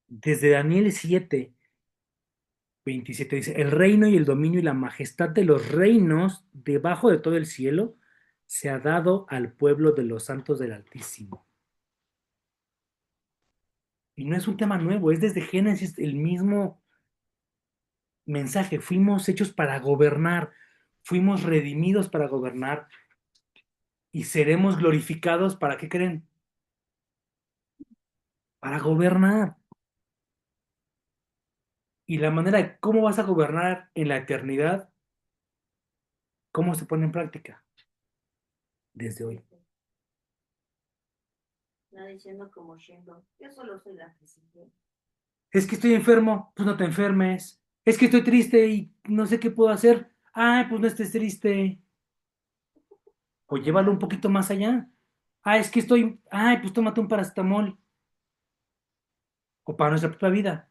Desde Daniel 7:27 dice, el reino y el dominio y la majestad de los reinos debajo de todo el cielo se ha dado al pueblo de los santos del Altísimo. Y no es un tema nuevo, es desde Génesis el mismo mensaje. Fuimos hechos para gobernar, fuimos redimidos para gobernar y seremos glorificados para, ¿qué creen? Para gobernar. Y la manera de cómo vas a gobernar en la eternidad, ¿cómo se pone en práctica? Desde hoy. No diciendo como Sheinbaum, yo solo soy la presidenta. Es que estoy enfermo, pues no te enfermes. Es que estoy triste y no sé qué puedo hacer. Ay, pues no estés triste. O llévalo un poquito más allá. Ah, es que estoy. Ay, pues tómate un paracetamol. O para nuestra propia vida.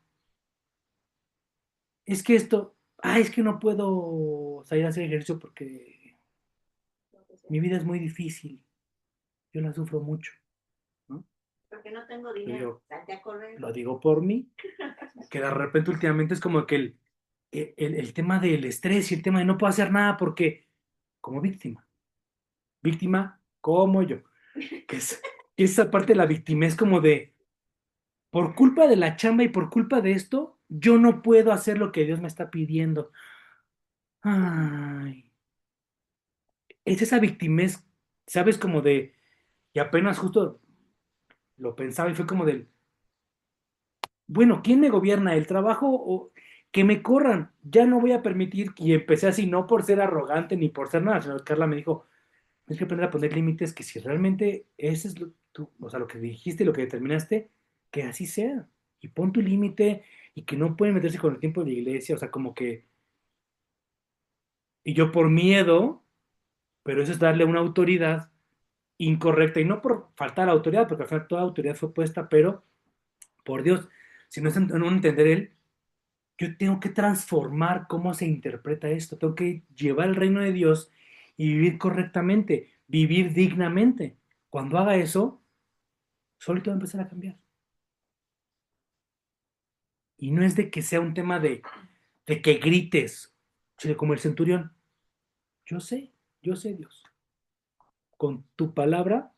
Es que esto. Ay, es que no puedo salir a hacer ejercicio porque mi vida es muy difícil. Yo la sufro mucho, ¿no? Porque no tengo Lo dinero, digo, salte a correr. lo digo por mí, que de repente últimamente es como que el tema del estrés y el tema de no puedo hacer nada porque, como víctima como yo, que es, que esa parte de la víctima es como de, por culpa de la chamba y por culpa de esto, yo no puedo hacer lo que Dios me está pidiendo. Ay, es esa victimez, ¿sabes? Como de, y apenas justo lo pensaba y fue como del, bueno, ¿quién me gobierna? ¿El trabajo o que me corran? Ya no voy a permitir, y empecé así, no por ser arrogante ni por ser nada, sino que Carla me dijo, tienes que aprender a poner límites, que si realmente ese es o sea, lo que dijiste, lo que determinaste, que así sea. Y pon tu límite y que no pueden meterse con el tiempo de la iglesia, o sea, como que, y yo por miedo, pero eso es darle una autoridad incorrecta, y no por faltar a la autoridad, porque al final toda autoridad fue puesta, pero por Dios, si no es en un entender él, yo tengo que transformar cómo se interpreta esto, tengo que llevar el reino de Dios y vivir correctamente, vivir dignamente. Cuando haga eso, solito va a empezar a cambiar. Y no es de que sea un tema de que grites, sino como el centurión. Yo sé, yo sé Dios. Con tu palabra,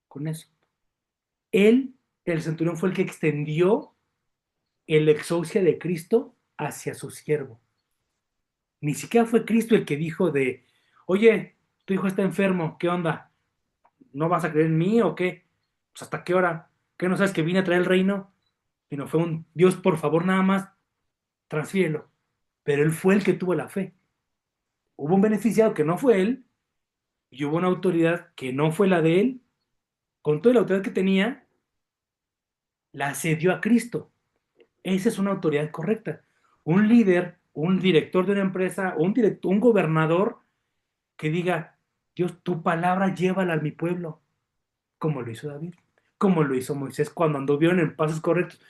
con eso. Él, el centurión, fue el que extendió el exousia de Cristo hacia su siervo. Ni siquiera fue Cristo el que dijo de, oye, tu hijo está enfermo, ¿qué onda? ¿No vas a creer en mí o qué? Pues hasta qué hora, ¿qué no sabes que vine a traer el reino? Y no fue un Dios, por favor, nada más, transfiérelo. Pero él fue el que tuvo la fe. Hubo un beneficiado que no fue él, y hubo una autoridad que no fue la de él, con toda la autoridad que tenía, la cedió a Cristo. Esa es una autoridad correcta. Un líder, un director de una empresa, un gobernador que diga, Dios, tu palabra llévala a mi pueblo, como lo hizo David, como lo hizo Moisés cuando anduvieron en pasos correctos.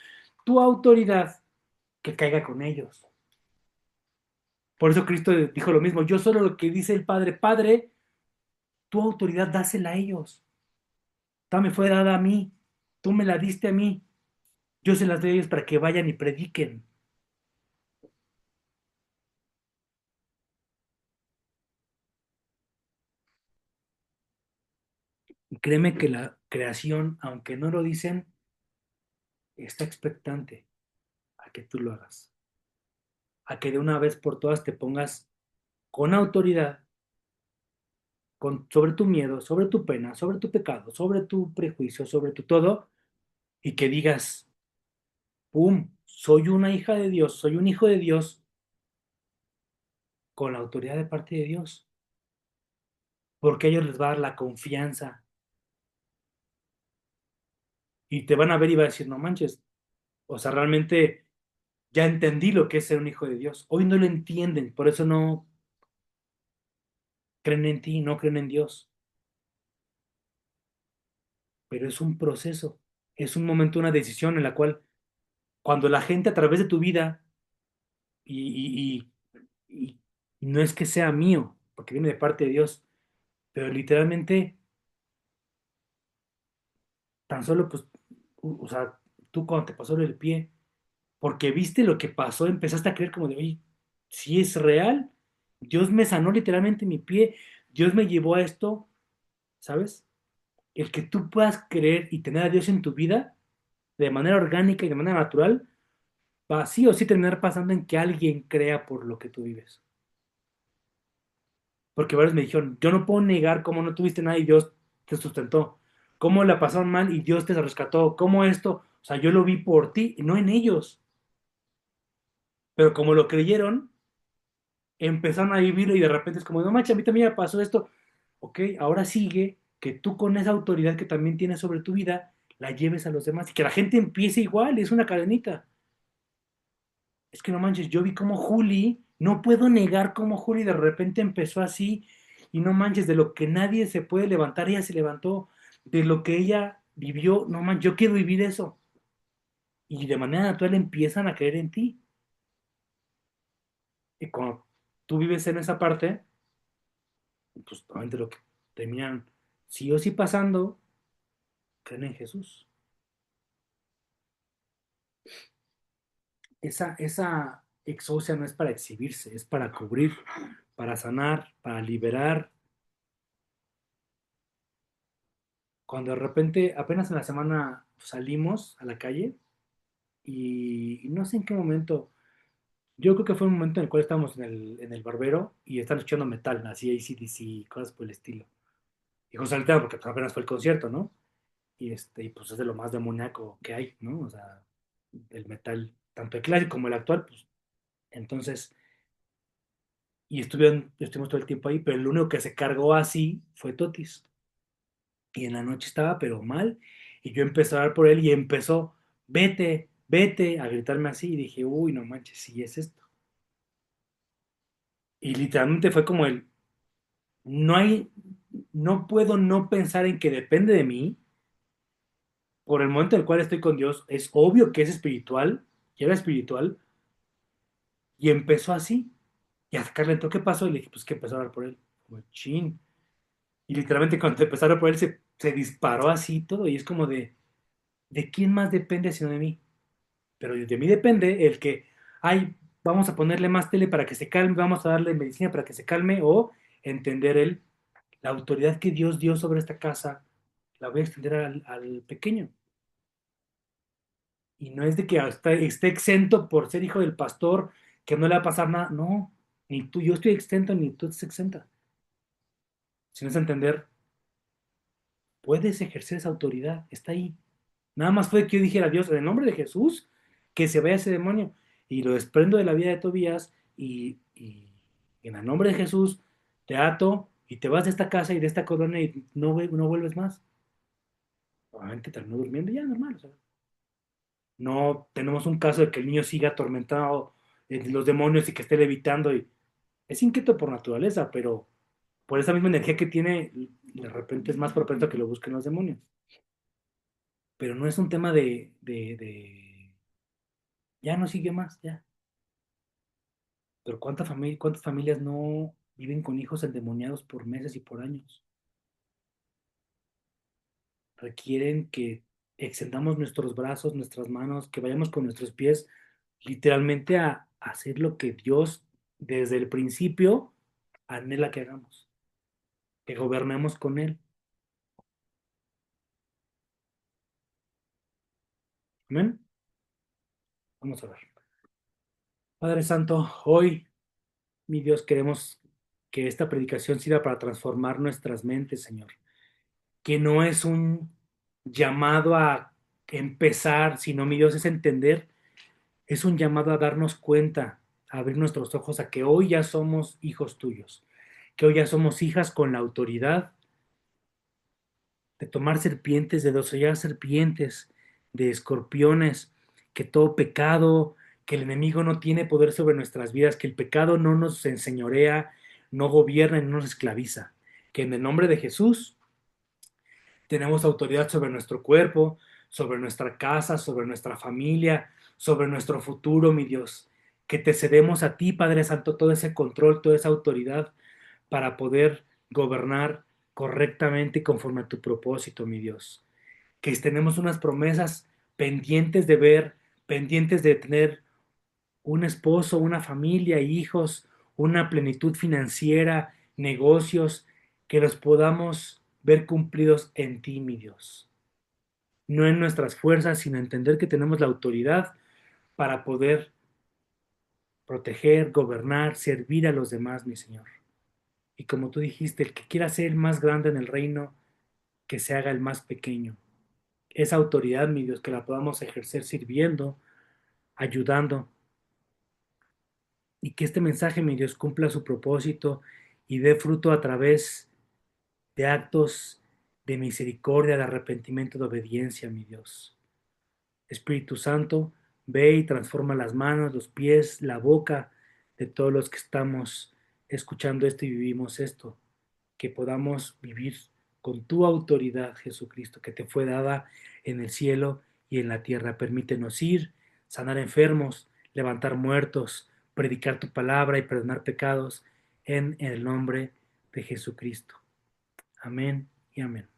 Tu autoridad que caiga con ellos. Por eso Cristo dijo lo mismo, yo solo lo que dice el Padre, Padre, tu autoridad dásela a ellos. Me fue dada a mí, tú me la diste a mí, yo se las doy a ellos para que vayan y prediquen. Y créeme que la creación, aunque no lo dicen, está expectante a que tú lo hagas, a que de una vez por todas te pongas con autoridad sobre tu miedo, sobre tu pena, sobre tu pecado, sobre tu prejuicio, sobre tu todo, y que digas, ¡pum! Soy una hija de Dios, soy un hijo de Dios con la autoridad de parte de Dios, porque a ellos les va a dar la confianza y te van a ver y va a decir, no manches, o sea, realmente ya entendí lo que es ser un hijo de Dios. Hoy no lo entienden, por eso no creen en ti, no creen en Dios, pero es un proceso, es un momento, una decisión en la cual cuando la gente a través de tu vida y no es que sea mío, porque viene de parte de Dios, pero literalmente tan solo pues, o sea, tú cuando te pasó el pie, porque viste lo que pasó, empezaste a creer como de, oye, si es real, Dios me sanó literalmente mi pie, Dios me llevó a esto, ¿sabes? El que tú puedas creer y tener a Dios en tu vida de manera orgánica y de manera natural, va sí o sí terminar pasando en que alguien crea por lo que tú vives. Porque varios me dijeron, yo no puedo negar cómo no tuviste nada y Dios te sustentó, cómo la pasaron mal y Dios te rescató, cómo esto, o sea, yo lo vi por ti, no en ellos, pero como lo creyeron, empezaron a vivirlo y de repente es como, no manches, a mí también me pasó esto, ok, ahora sigue que tú con esa autoridad que también tienes sobre tu vida, la lleves a los demás y que la gente empiece igual, es una cadenita. Es que no manches, yo vi como Juli, no puedo negar cómo Juli de repente empezó así y no manches, de lo que nadie se puede levantar, ella se levantó, de lo que ella vivió, no manches, yo quiero vivir eso. Y de manera natural empiezan a creer en ti. Y cuando tú vives en esa parte, pues obviamente lo que terminan sí o sí pasando, creen en Jesús. esa exousia no es para exhibirse, es para cubrir, para sanar, para liberar. Cuando de repente, apenas en la semana salimos a la calle y no sé en qué momento, yo creo que fue un momento en el cual estábamos en el barbero y están escuchando metal, así AC/DC, cosas por el estilo. Y José Altero, porque apenas fue el concierto, ¿no? Y pues es de lo más demoníaco que hay, ¿no? O sea, el metal, tanto el clásico como el actual, pues entonces, estuvimos todo el tiempo ahí, pero el único que se cargó así fue Totis. Y en la noche estaba, pero mal, y yo empecé a hablar por él y empezó, vete, vete, a gritarme así, y dije, uy, no manches, sí es esto. Y literalmente fue como no hay, no puedo no pensar en que depende de mí, por el momento en el cual estoy con Dios, es obvio que es espiritual, que era espiritual, y empezó así, y a sacarle entró, ¿qué pasó? Y le dije, pues que empezó a hablar por él, como chin. Y literalmente cuando empezó a hablar por él, se disparó así todo, y es como ¿de quién más depende sino de mí? Pero de mí depende el que, ay, vamos a ponerle más tele para que se calme, vamos a darle medicina para que se calme, o entender la autoridad que Dios dio sobre esta casa, la voy a extender al pequeño. Y no es de que esté exento por ser hijo del pastor, que no le va a pasar nada. No, ni tú, yo estoy exento, ni tú estás exenta. Sino es entender, puedes ejercer esa autoridad, está ahí. Nada más fue que yo dijera a Dios, en el nombre de Jesús, que se vaya ese demonio. Y lo desprendo de la vida de Tobías y en el nombre de Jesús te ato y te vas de esta casa y de esta colonia y no vuelves más. Obviamente terminó durmiendo y ya, normal. O sea, no tenemos un caso de que el niño siga atormentado de los demonios y que esté levitando. Y es inquieto por naturaleza, pero por esa misma energía que tiene, de repente es más propenso a que lo busquen los demonios. Pero no es un tema ya no sigue más, ya. Pero cuántas familias no viven con hijos endemoniados por meses y por años? Requieren que extendamos nuestros brazos, nuestras manos, que vayamos con nuestros pies literalmente a hacer lo que Dios desde el principio anhela que hagamos, que gobernemos con Él. Amén. Vamos a ver. Padre Santo, hoy, mi Dios, queremos que esta predicación sirva para transformar nuestras mentes, Señor. Que no es un llamado a empezar, sino, mi Dios, es entender, es un llamado a darnos cuenta, a abrir nuestros ojos a que hoy ya somos hijos tuyos, que hoy ya somos hijas con la autoridad de tomar serpientes, de desollar serpientes, de escorpiones, que todo pecado, que el enemigo no tiene poder sobre nuestras vidas, que el pecado no nos enseñorea, no gobierna y no nos esclaviza, que en el nombre de Jesús tenemos autoridad sobre nuestro cuerpo, sobre nuestra casa, sobre nuestra familia, sobre nuestro futuro, mi Dios. Que te cedemos a ti, Padre Santo, todo ese control, toda esa autoridad para poder gobernar correctamente y conforme a tu propósito, mi Dios. Que tenemos unas promesas pendientes de ver, pendientes de tener un esposo, una familia, hijos, una plenitud financiera, negocios, que los podamos ver cumplidos en ti, mi Dios. No en nuestras fuerzas, sino entender que tenemos la autoridad para poder proteger, gobernar, servir a los demás, mi Señor. Y como tú dijiste, el que quiera ser el más grande en el reino, que se haga el más pequeño. Esa autoridad, mi Dios, que la podamos ejercer sirviendo, ayudando, y que este mensaje, mi Dios, cumpla su propósito y dé fruto a través de actos de misericordia, de arrepentimiento, de obediencia, mi Dios. Espíritu Santo, ve y transforma las manos, los pies, la boca de todos los que estamos escuchando esto y vivimos esto, que podamos vivir con tu autoridad, Jesucristo, que te fue dada en el cielo y en la tierra. Permítenos ir, sanar enfermos, levantar muertos, predicar tu palabra y perdonar pecados en el nombre de Jesucristo. Amén y amén.